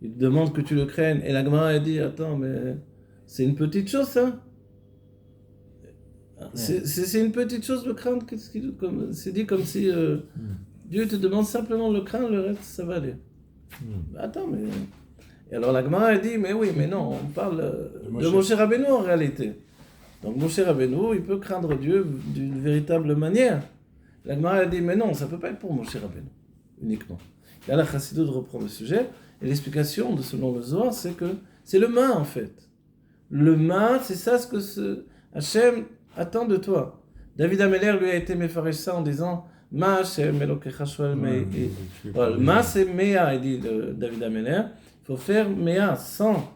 il demande que tu le craignes. Et la Gemara, elle dit, attends, mais c'est une petite chose, ça? C'est une petite chose de craindre. C'est dit comme si Dieu te demande simplement de le craindre, le reste, ça va aller. Attends, mais... Et alors la Gemara a dit, mais oui, mais non, on parle de Moshe Rabbeinu en réalité. Donc Moshe Rabbeinu, il peut craindre Dieu d'une véritable manière. La Gemara a dit, mais non, ça ne peut pas être pour Moshe Rabbeinu, uniquement. Et là, la Chassidoute reprend le sujet, et l'explication, selon le Zohar, c'est que c'est le main, en fait. Le main, c'est ça ce que Hachem attend de toi. David Ameller lui a été méfarech ça en disant, Ma Hachem Elokecha Shoel Mei. Voilà, Ma c'est Mea, il dit David Ameller. Il faut faire Mea, 100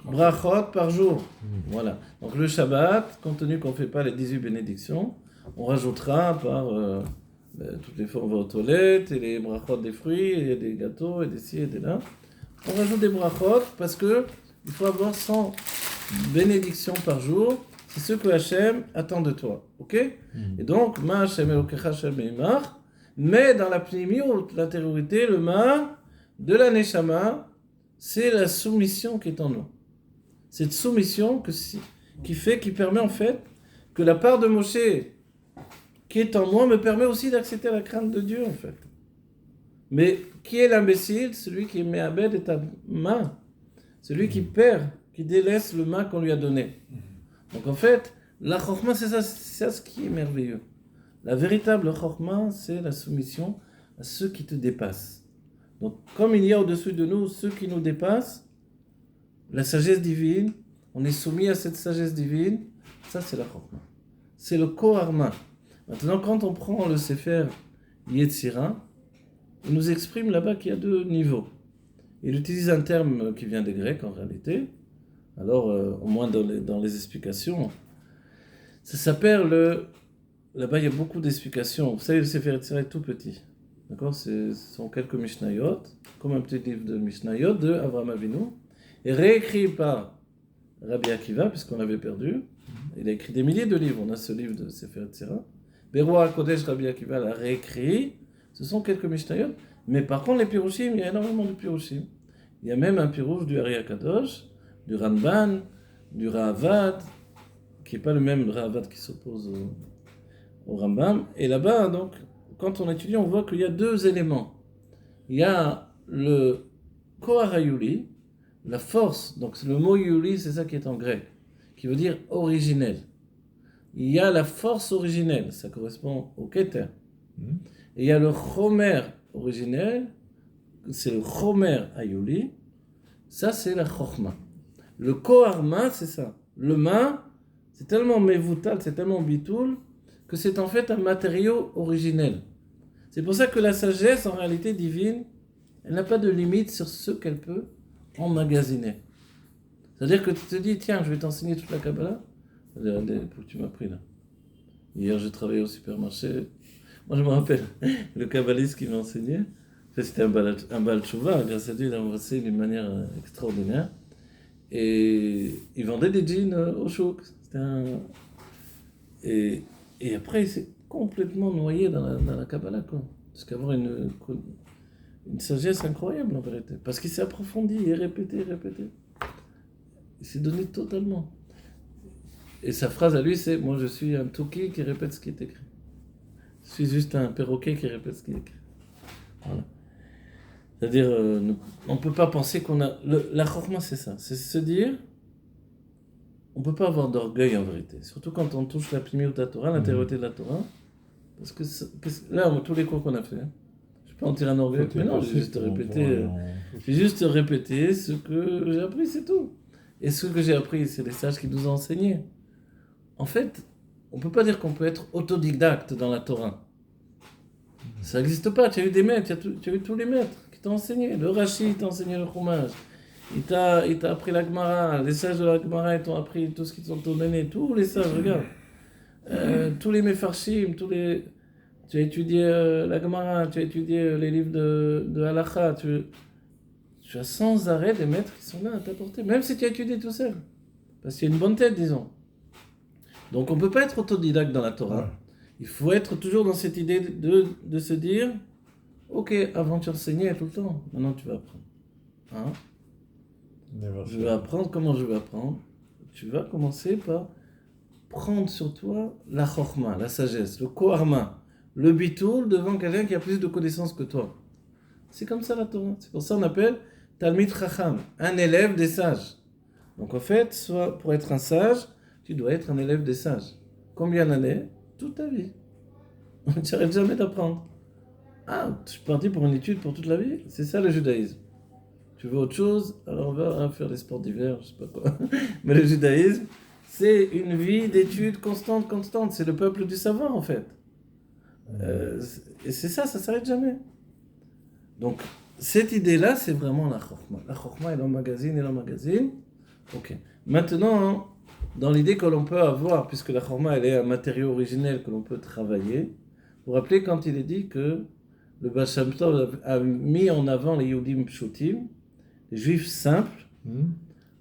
brachot par jour. Voilà. Donc le Shabbat, compte tenu qu'on ne fait pas les 18 bénédictions, on rajoutera par toutes les fois on va aux toilettes, et les brachot des fruits, et des gâteaux, et des ci et des là. On rajoute des brachot parce que il faut avoir 100 bénédictions par jour. C'est ce que Hachem attend de toi. Ok? Et donc, Ma Hachem Elokecha Hachem Meimach, mais dans la pnimiout, l'intériorité, le Ma de la Neshama, c'est la soumission qui est en nous. Cette soumission qui permet en fait que la part de Moshe qui est en moi me permet aussi d'accepter la crainte de Dieu en fait. Mais qui est l'imbécile? Celui qui met à bed et ta main. Celui qui perd, qui délaisse le main qu'on lui a donné. Donc en fait, la chokma c'est ça ce qui est merveilleux. La véritable chokma c'est la soumission à ceux qui te dépassent. Donc comme il y a au-dessus de nous ceux qui nous dépassent, la sagesse divine, on est soumis à cette sagesse divine, ça c'est la chokma. C'est le koharma. Maintenant quand on prend le Sefer Yetzira, il nous exprime là-bas qu'il y a deux niveaux. Il utilise un terme qui vient des Grecs en réalité. Alors, au moins dans les explications, ça s'appelle là-bas il y a beaucoup d'explications. Vous savez, le Sefer Yetzira est tout petit. D'accord? Ce sont quelques Mishnayot, comme un petit livre de Mishnayot de Avraham Avinu, et réécrit par Rabbi Akiva, puisqu'on l'avait perdu. Il a écrit des milliers de livres. On a ce livre de Sefer Yetzira. Beroa Kodesh Rabbi Akiva l'a réécrit. Ce sont quelques Mishnayot. Mais par contre, les Pirushim, il y a énormément de Pirushim. Il y a même un Pirush du Ari HaKadosh, du Ramban, du Ravad, qui n'est pas le même Ravad qui s'oppose au Rambam. Et là-bas, donc, quand on étudie, on voit qu'il y a deux éléments. Il y a le Koharayuli, la force, donc le mot Yuli, c'est ça qui est en grec, qui veut dire originel. Il y a la force originelle, ça correspond au Keter. Et il y a le Chomer originel, c'est le Chomer Ayuli, ça c'est la Chochma. Le Koharma, c'est ça. Le Ma, c'est tellement mévoutal, c'est tellement bitoul, que c'est en fait un matériau originel. C'est pour ça que la sagesse, en réalité divine, elle n'a pas de limite sur ce qu'elle peut emmagasiner. C'est-à-dire que tu te dis, tiens, je vais t'enseigner toute la Kabbalah. Regardez, pour que tu m'as pris là. Hier, j'ai travaillé au supermarché. Moi, je me rappelle, le kabbaliste qui m'a enseigné, en fait, c'était un Baal Tshuva, grâce à Dieu, il a enseigné d'une manière extraordinaire. Et il vendait des jeans au chouk. Et après, il s'est complètement noyé dans la Kabbalah, quoi. Jusqu'à avoir une sagesse incroyable, en vérité. Parce qu'il s'est approfondi et répété. Il s'est donné totalement. Et sa phrase à lui, c'est « Moi, je suis un touki qui répète ce qui est écrit. Je suis juste un perroquet qui répète ce qui est écrit. » Voilà. C'est-à-dire, on ne peut pas penser qu'on a... La chokma, c'est ça. C'est se dire, on ne peut pas avoir d'orgueil en vérité. Surtout quand on touche la pnimiut de la Torah, l'intériorité de la Torah. Parce que là, tous les cours qu'on a fait, je ne peux pas en tirer un orgueil. Mais non, j'ai juste répété ce que j'ai appris, c'est tout. Et ce que j'ai appris, c'est les sages qui nous ont enseigné. En fait, on ne peut pas dire qu'on peut être autodidacte dans la Torah. Ça n'existe pas. Tu as eu des maîtres, tu as eu tous les maîtres qui t'ont enseigné. Le Rashi t'a enseigné le Chumash. Il t'a appris la Gemara. Les sages de la Gemara, ils t'ont appris tout ce qu'ils t'ont donné. Tous les sages, regarde. Tous les Mefarshim, tu as étudié la Gemara, tu as étudié les livres de Halakha. Tu as sans arrêt des maîtres qui sont là à t'apporter. Même si tu as étudié tout seul. Parce qu'il y a une bonne tête, disons. Donc on ne peut pas être autodidacte dans la Torah. Ouais. Il faut être toujours dans cette idée de se dire, ok, avant tu enseignais tout le temps, maintenant tu vas apprendre. Hein? Je vais apprendre, comment je vais apprendre? Tu vas commencer par prendre sur toi la chokhma, la sagesse, le koharma. le bitoul devant quelqu'un qui a plus de connaissances que toi. C'est comme ça la Torah. C'est pour ça qu'on appelle Talmid Chacham, un élève des sages. Donc en fait, soit pour être un sage, tu dois être un élève des sages. Combien d'années? Toute ta vie. Tu n'arrêtes jamais d'apprendre. Ah, je suis parti pour une étude pour toute la vie? C'est ça le judaïsme. Tu veux autre chose? Alors on va faire des sports d'hiver, je sais pas quoi. Mais le judaïsme, c'est une vie d'études constante. C'est le peuple du savoir en fait. Et c'est ça s'arrête jamais. Donc, cette idée-là, c'est vraiment la Chokhmah. La Chokhmah, elle emmagasine. Ok. Maintenant, dans l'idée que l'on peut avoir, puisque la Chokhmah, elle est un matériau originel que l'on peut travailler, vous vous rappelez quand il est dit que le Baal Shem Tov a mis en avant les Yehudim Pshutim, les Juifs simples.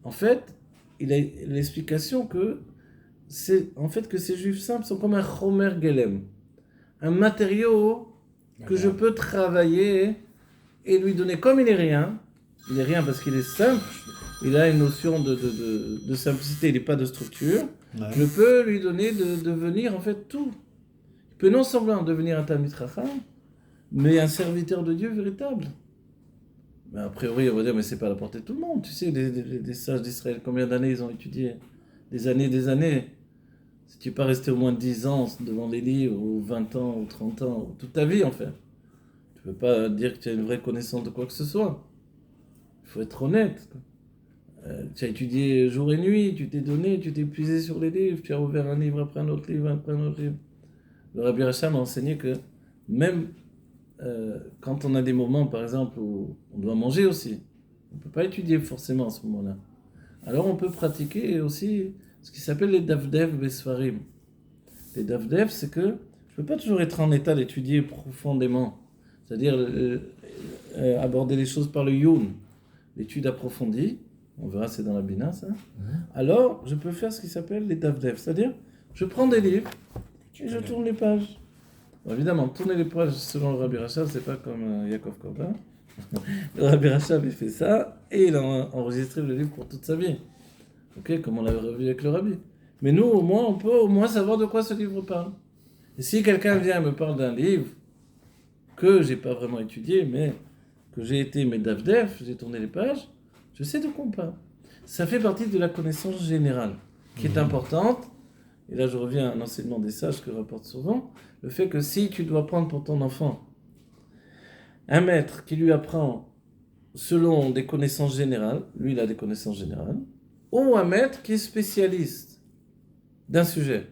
En fait, il a l'explication que que ces Juifs simples sont comme un Chomer Gelem, un matériau que je peux travailler et lui donner comme il est rien parce qu'il est simple, il a une notion de simplicité, il n'est pas de structure, je peux lui donner de devenir en fait tout. Il peut non seulement devenir un Talmid Chacham, mais un serviteur de Dieu véritable. Mais a priori, on va dire, mais c'est pas à la portée de tout le monde. Tu sais, les sages d'Israël, combien d'années ils ont étudié? Des années. Si tu n'es pas resté au moins 10 ans devant les livres, ou 20 ans, ou 30 ans, ou toute ta vie en fait. Tu ne peux pas dire que tu as une vraie connaissance de quoi que ce soit. Il faut être honnête. Tu as étudié jour et nuit, tu t'es donné, tu t'es épuisé sur les livres, tu as ouvert un livre après un autre livre, après un autre livre. Le Rabbi Racham a enseigné que même quand on a des moments, par exemple, où on doit manger aussi, on ne peut pas étudier forcément à ce moment-là. Alors on peut pratiquer aussi ce qui s'appelle les davdev besfarim. Les davdev, c'est que je ne peux pas toujours être en état d'étudier profondément. C'est-à-dire aborder les choses par le youn, l'étude approfondie, on verra c'est dans la Bina ça. Alors je peux faire ce qui s'appelle les davdev, c'est-à-dire je prends des livres et je tourne les pages. Bon, évidemment, tourner les pages selon le Rabbi Rachav, c'est pas comme Yaakov Korban. Le Rabbi Rachav il fait ça et il a enregistré le livre pour toute sa vie. Ok, comme on l'avait revu avec le Rabbi. Mais nous au moins on peut au moins savoir de quoi ce livre parle. Et si quelqu'un vient et me parle d'un livre que j'ai pas vraiment étudié, mais que j'ai été mes davdev, j'ai tourné les pages, je sais de quoi on parle. Ça fait partie de la connaissance générale, qui est importante. Et là, je reviens à un enseignement des sages que rapporte souvent, le fait que si tu dois prendre pour ton enfant un maître qui lui apprend selon des connaissances générales, lui il a des connaissances générales, ou un maître qui est spécialiste d'un sujet,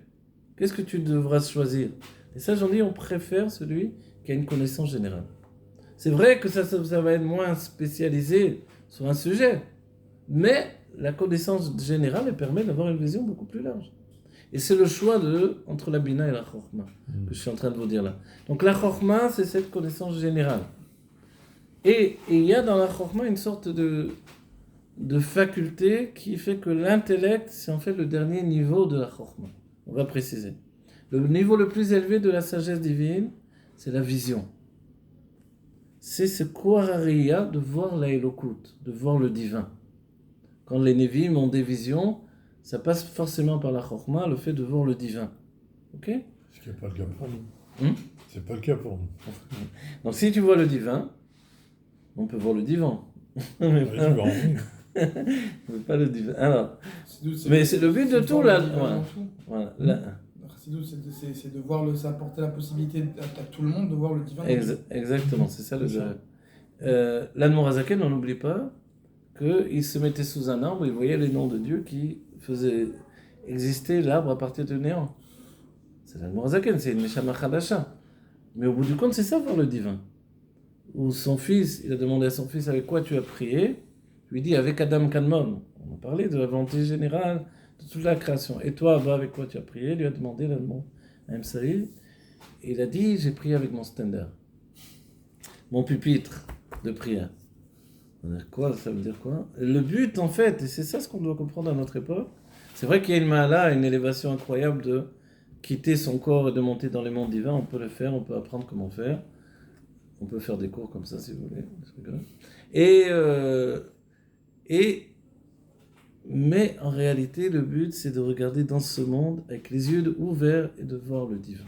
qu'est-ce que tu devras choisir? Et ça, j'en dis, on préfère celui qui a une connaissance générale. C'est vrai que ça va être moins spécialisé sur un sujet, mais la connaissance générale elle permet d'avoir une vision beaucoup plus large. Et c'est le choix entre la Bina et la Chokhmah que je suis en train de vous dire là. Donc la Chokhmah, c'est cette connaissance générale. Et il y a dans la Chokhmah une sorte de faculté qui fait que l'intellect, c'est en fait le dernier niveau de la Chokhmah. On va préciser. Le niveau le plus élevé de la sagesse divine, c'est la vision. C'est ce Kouarariya de voir la Elokut, de voir le divin. Quand les Névim ont des visions, ça passe forcément par la Chokhmah, le fait de voir le divin. Ok? Ce qui n'est pas le cas pour nous. C'est pas le cas pour nous. Donc si tu vois le divin, on peut voir le divan. Mais pas le divin. Alors, mais c'est le but de tout là. Voilà. C'est de voir ça apporter la possibilité à tout le monde de voir le divin. Exactement, c'est ça le l'Admorazaken, on n'oublie pas qu'il se mettait sous un arbre, il voyait les noms de Dieu qui faisaient exister l'arbre à partir du néant. C'est l'Admorazaken, c'est une Neshama Chadasha. Mais au bout du compte, c'est ça voir le divin. Où son fils, il a demandé à son fils avec quoi tu as prié. Il lui dit avec Adam Kanmon. On a parlé de la volonté générale, de toute la création. Et toi, avec quoi tu as prié? Il lui a demandé à M. Saïd. Et il a dit j'ai prié avec mon stender, mon pupitre de prière. Ça veut dire quoi? Le but, en fait, et c'est ça ce qu'on doit comprendre à notre époque, c'est vrai qu'il y a une mahala, une élévation incroyable de quitter son corps et de monter dans les mondes divins. On peut le faire, on peut apprendre comment faire. On peut faire des cours comme ça si vous voulez. Mais en réalité, le but, c'est de regarder dans ce monde avec les yeux ouverts et de voir le divin.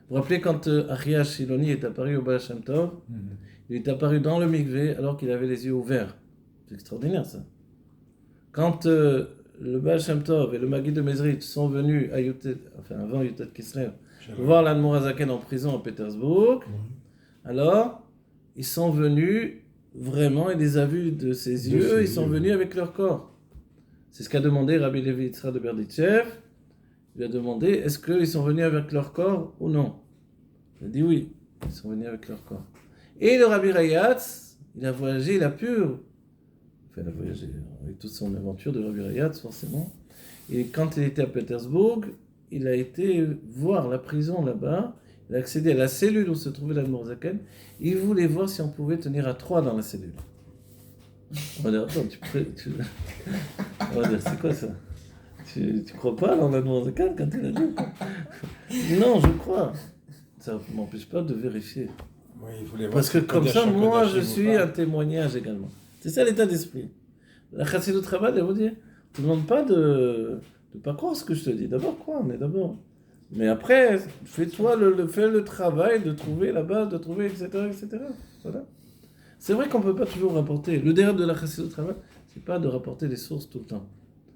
Vous vous rappelez quand Achia Shiloni est apparu au Baal Shem Tov, il est apparu dans le mikvé alors qu'il avait les yeux ouverts. C'est extraordinaire ça. Quand le Baal Shem Tov et le Maguid de Mezrich sont venus à avant Yutet Kislev, voir l'Admor Hazaken en prison à Pétersbourg, alors ils sont venus vraiment, il les a vus de ses yeux, ils sont venus avec leur corps. C'est ce qu'a demandé Rabbi Levi Yitzhak de Berditchev. Il lui a demandé, est-ce qu'ils sont venus avec leur corps ou non? Il a dit oui, ils sont venus avec leur corps. Et le Rabbi Rayatz, il a voyagé, il a voyagé avec toute son aventure de Rabbi Rayatz, forcément. Et quand il était à Pétersbourg, il a été voir la prison là-bas, il a accédé à la cellule où se trouvait l'Admor Zaken, il voulait voir si on pouvait tenir à 3 dans la cellule. On va dire, attends, on va dire, c'est quoi ça? Tu crois pas dans l'Admor Zaken quand il a dit? Non, je crois. Ça ne m'empêche pas de vérifier. Oui, il voulait voir. Parce que comme ça, moi, je suis un témoignage également. C'est ça l'état d'esprit. La Chassidut Chabad, elle vous dit, ne te demande pas de ne pas croire ce que je te dis. D'abord, crois, mais d'abord. Mais après, fais-toi fais le travail de trouver la base, de trouver, etc., etc. Voilà. C'est vrai qu'on ne peut pas toujours rapporter. Le dérègle de la Chassidut Chabad, ce n'est pas de rapporter des sources tout le temps.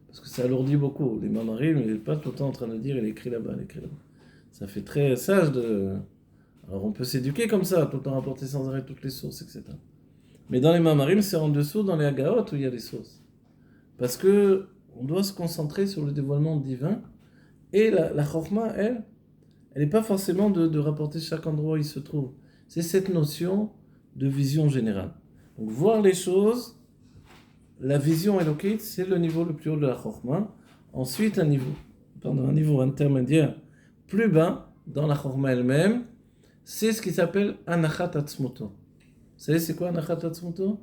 Parce que ça alourdit beaucoup. Les mamarim, il n'est pas tout le temps en train de dire, il écrit là-bas, il écrit là-bas. Ça fait très sage de... Alors on peut s'éduquer comme ça, tout le temps rapporter sans arrêt toutes les sources, etc. Mais dans les mamarim, c'est en dessous, dans les agaot, où il y a les sources. Parce que on doit se concentrer sur le dévoilement divin. Et la chokma, elle n'est pas forcément de rapporter chaque endroit où il se trouve. C'est cette notion de vision générale. Donc voir les choses, la vision élokite, c'est le niveau le plus haut de la chokma. Ensuite, un niveau intermédiaire plus bas, dans la chokma elle-même, c'est ce qui s'appelle anachat atzmuto. Vous savez c'est quoi anachat atzmuto?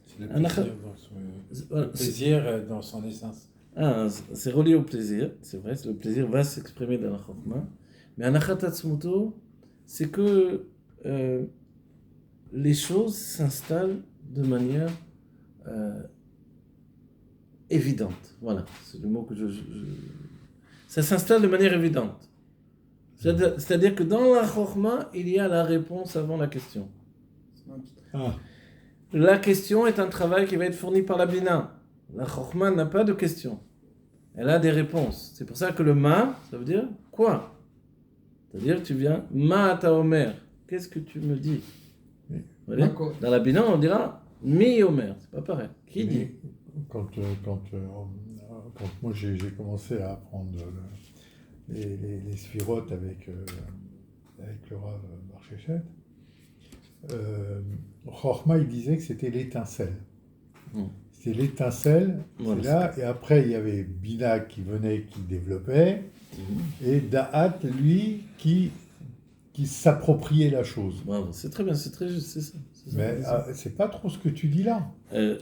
C'est le plaisir dans son essence. C'est relié au plaisir, c'est vrai, le plaisir va s'exprimer dans la chokma. Mais anachat atzmuto, c'est que les choses s'installent de manière évidente. Voilà, c'est le mot que ça s'installe de manière évidente. C'est-à-dire que dans la chokma, il y a la réponse avant la question. La question est un travail qui va être fourni par la bina. La chokma n'a pas de question. Elle a des réponses. C'est pour ça que le ma, ça veut dire quoi? C'est-à-dire tu viens, ma ta omer. Qu'est-ce que tu me dis? Voilà. Dans la bina, on dira mi omer. C'est pas pareil. Qui dit? Quand moi j'ai commencé à apprendre les sphirotes avec le Rav Barcheshet, Chorma il disait que c'était l'étincelle. C'était l'étincelle, voilà, là, et après il y avait Bina qui venait, qui développait, et Da'at, lui, qui s'appropriait la chose. Bravo, c'est très bien, c'est très juste, c'est ça. Mais c'est pas trop ce que tu dis là.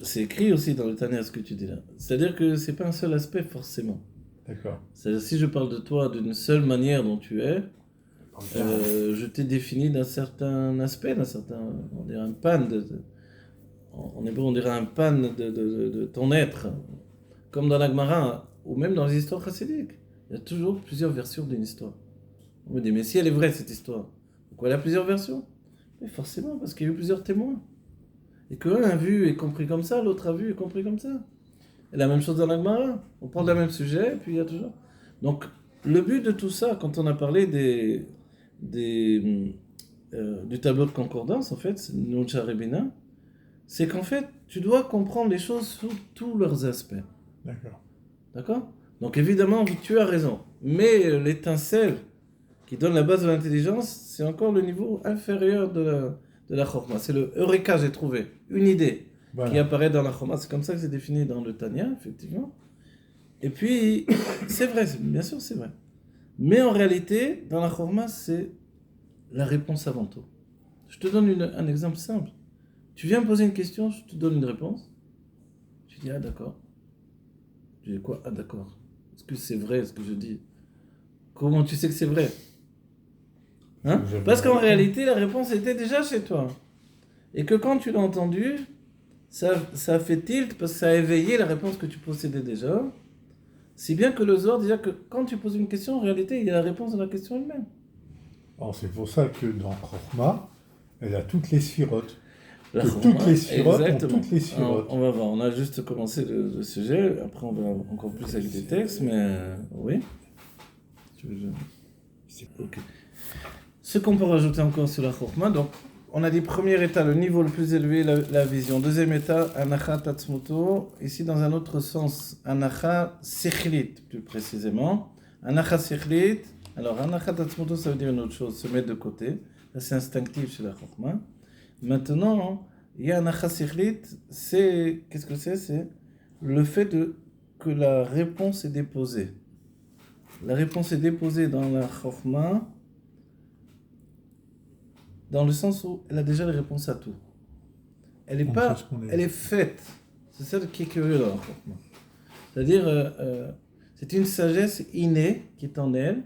C'est écrit aussi dans le Tanya ce que tu dis là. C'est-à-dire que c'est pas un seul aspect forcément. D'accord. C'est-à-dire si je parle de toi d'une seule manière dont tu es, je t'ai défini d'un certain aspect, on dirait un pan en hébreu on dirait un pan de ton être, comme dans la Gemara ou même dans les histoires chassidiques. Il y a toujours plusieurs versions d'une histoire. On me dit mais si elle est vraie cette histoire, pourquoi elle a plusieurs versions? Mais forcément parce qu'il y a eu plusieurs témoins et qu'un a vu et compris comme ça, l'autre a vu et compris comme ça. Et la même chose dans la Gemara, on parle d'un même sujet, puis il y a toujours. Donc, le but de tout ça, quand on a parlé du tableau de concordance, en fait, Nuncha Rebina, c'est qu'en fait, tu dois comprendre les choses sous tous leurs aspects. D'accord. D'accord? Donc, évidemment, tu as raison. Mais l'étincelle qui donne la base de l'intelligence, c'est encore le niveau inférieur de la chokma. C'est le Eureka, j'ai trouvé. Une idée. Voilà. Qui apparaît dans la chokma. C'est comme ça que c'est défini dans le Tanya, effectivement. Et puis, c'est vrai, bien sûr, c'est vrai. Mais en réalité, dans la chokma, c'est la réponse avant tout. Je te donne un exemple simple. Tu viens me poser une question, je te donne une réponse. Tu dis, ah d'accord. Tu dis quoi? Ah d'accord. Est-ce que c'est vrai ce que je dis? Comment tu sais que c'est vrai? Hein? Parce qu'en réalité, la réponse était déjà chez toi. Et que quand tu l'as entendu, ça a fait tilt parce que ça a éveillé la réponse que tu possédais déjà. Si bien que le Zohar disait que quand tu poses une question, en réalité, il y a la réponse de la question elle-même. Alors, c'est pour ça que dans Chokhmah, elle a toutes les sphirotes. La Que Chokhmah, toutes les sphirotes ont exactement. toutes les sphirotes. On va voir, on a juste commencé le sujet, après on verra encore plus avec des textes, mais oui. Tu veux que ok. Ce qu'on peut rajouter encore sur la Chokhmah, donc on a dit premier état, le niveau le plus élevé, la vision. Deuxième état, Anacha Tatzmoto, ici dans un autre sens, Anacha Sechlit plus précisément. Anacha Sechlit, alors Anacha Tatzmoto ça veut dire une autre chose, se mettre de côté, ça c'est instinctif chez la Chokhmah. Maintenant, il y a Anacha Sechlit, qu'est-ce que c'est? C'est le fait que la réponse est déposée. La réponse est déposée dans la Chokhmah, dans le sens où elle a déjà les réponses à tout. Elle est faite. C'est ça qui est curieux dans la Chokhmah. C'est-à-dire, c'est une sagesse innée qui est en elle,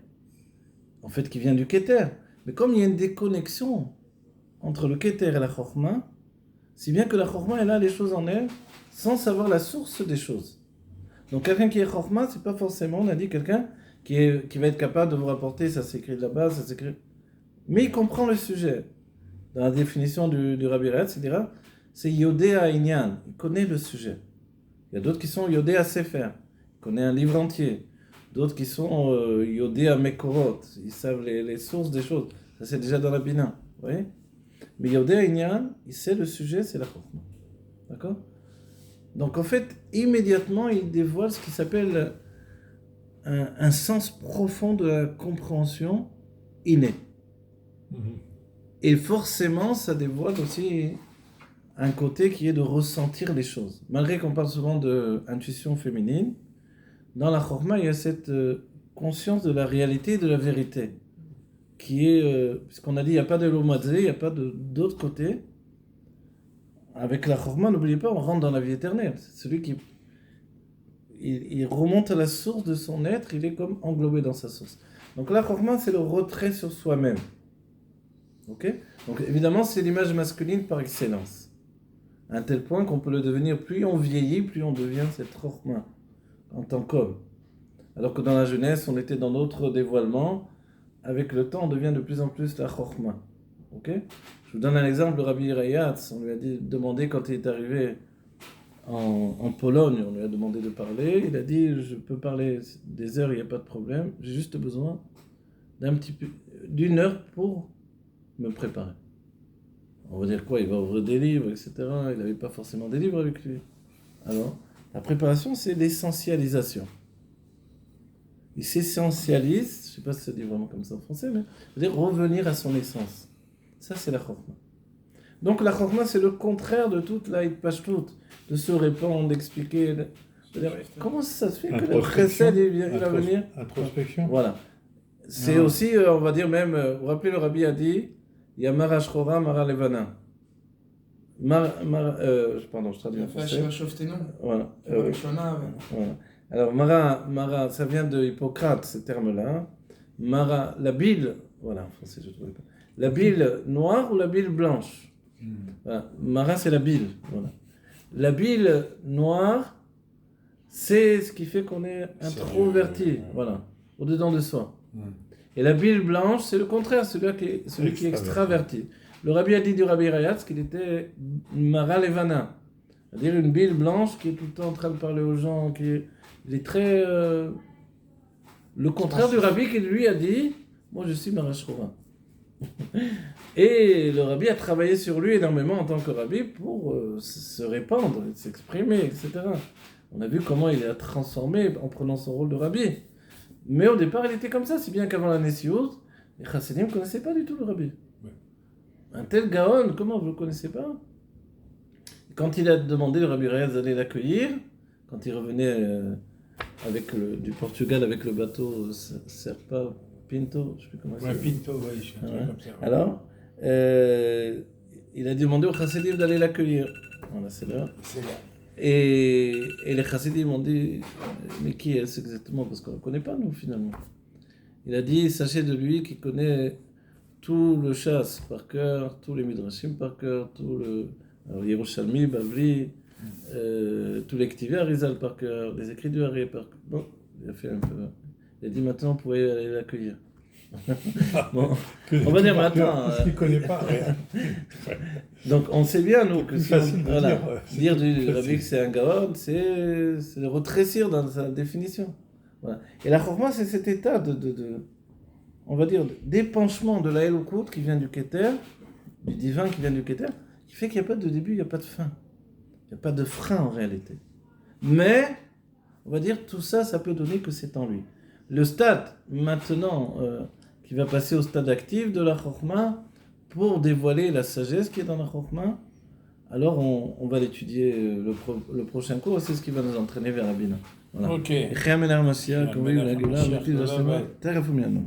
en fait qui vient du Keter. Mais comme il y a une déconnexion entre le Keter et la Chokhmah, si bien que la Chokhmah, elle a les choses en elle, sans savoir la source des choses. Donc quelqu'un qui est Chokhmah, c'est pas forcément, on a dit, quelqu'un qui va être capable de vous rapporter, ça s'écrit là-bas, ça s'écrit... Mais il comprend le sujet. Dans la définition du Rabbi Ratz, il dira, c'est Yodé à Inyan, il connaît le sujet. Il y a d'autres qui sont Yodé à Sefer, il connaît un livre entier. D'autres qui sont Yodé à Mekorot, ils savent les sources des choses. Ça c'est déjà dans la Bina, vous voyez. Mais Yodé à Inyan, il sait le sujet, c'est la Chokhmah. D'accord? Donc en fait, immédiatement, il dévoile ce qui s'appelle un sens profond de la compréhension innée. Et forcément, ça dévoile aussi un côté qui est de ressentir les choses. Malgré qu'on parle souvent d'intuition féminine, dans la Chokhmah, il y a cette conscience de la réalité et de la vérité, qui est, puisqu'on a dit, il n'y a pas de l'omadze, il n'y a pas d'autre côté. Avec la Chokhmah, n'oubliez pas, on rentre dans la vie éternelle. C'est celui qui... Il remonte à la source de son être, il est comme englobé dans sa source. Donc la Chokhmah, c'est le retrait sur soi-même. Ok? Donc évidemment, c'est l'image masculine par excellence. À un tel point qu'on peut le devenir, plus on vieillit, plus on devient cette Chokhmah en tant qu'homme. Alors que dans la jeunesse, on était dans d'autres dévoilements. Avec le temps, on devient de plus en plus la Chokhmah. Ok? Je vous donne un exemple, le Rabbi Rayatz, on lui a demandé quand il est arrivé en Pologne, on lui a demandé de parler, il a dit, je peux parler des heures, il n'y a pas de problème, j'ai juste besoin d'une heure pour me préparer. On va dire quoi? Il va ouvrir des livres, etc. Il n'avait pas forcément des livres avec lui. Alors, la préparation, c'est l'essentialisation. Il s'essentialise, je ne sais pas si ça dit vraiment comme ça en français, mais c'est-à-dire revenir à son essence. Ça, c'est la Chokhmah. Donc la Chokhmah, c'est le contraire de toute la Hitpashtut, de se répandre, d'expliquer. Comment ça se fait que le Chesed, il va venir? Introspection. Voilà. C'est aussi, on va dire même, vous vous rappelez, le Rabbi a dit, il y a Mara Shchora, Mara Levana. Pardon, je traduis en français. Voilà. Voilà. Alors, Mara, ça vient de Hippocrate, ce terme-là. Mara, la bile, voilà, en français, je ne trouvais pas. La bile noire ou la bile blanche? Voilà. Mara, c'est la bile. Voilà. La bile noire, c'est ce qui fait qu'on est introverti, voilà, au-dedans de soi. Et la bile blanche, c'est le contraire, celui qui est extraverti. Le Rabbi a dit du Rabbi Rayatz qu'il était Mara Levana, c'est-à-dire une bile blanche qui est tout le temps en train de parler aux gens, il est très... le contraire du Rabbi qui lui a dit, moi je suis Mara Shchora. Et le Rabbi a travaillé sur lui énormément en tant que Rabbi pour se répandre, s'exprimer, etc. On a vu comment il a transformé en prenant son rôle de Rabbi. Mais au départ, il était comme ça, si bien qu'avant la Nessiout, les Chassidim ne connaissaient pas du tout le Rabbi. Ouais. Un tel Gaon, comment vous ne le connaissez pas? Quand il a demandé le Rabbi Rayatz d'aller l'accueillir, quand il revenait du Portugal avec le bateau Serpa Pinto, je ne sais plus comment ça s'appelle. Pinto, oui, je comme ça. Ouais. Alors, il a demandé aux Chassidim d'aller l'accueillir. Voilà, c'est là. C'est là. Et les Chassidim m'ont dit, mais qui est-ce exactement? Parce qu'on ne le connaît pas, nous, finalement. Il a dit, sachez de lui qu'il connaît tout le chasse par cœur, tous les Midrashim par cœur, tout le Yerushalmi, Bavli, tous les Ktivei Arizal par cœur, les écrits du Haré par cœur. Bon, il a fait un peu. Il a dit, maintenant, vous pouvez aller l'accueillir. Bon, on va dire maintenant. Parce qu'il ne connaît pas rien. Donc on sait bien, nous, que C'est si facile de voilà, dire, dire du Rabbi que c'est un Gaon, c'est le retrécir dans sa définition. Voilà. Et la Chorma, c'est cet état on va dire, d'épanchement de la Elokut qui vient du Keter, du divin qui vient du Keter, qui fait qu'il n'y a pas de début, il n'y a pas de fin. Il n'y a pas de frein en réalité. Mais, on va dire, tout ça, ça peut donner que c'est en lui. Le stade, maintenant, qui va passer au stade actif de la Chorma, pour dévoiler la sagesse qui est dans la Chorma, alors on va l'étudier le prochain cours, c'est ce qui va nous entraîner vers la Bina. Voilà. Ok. Et Chayam El Mashiach, comme il l'a dit,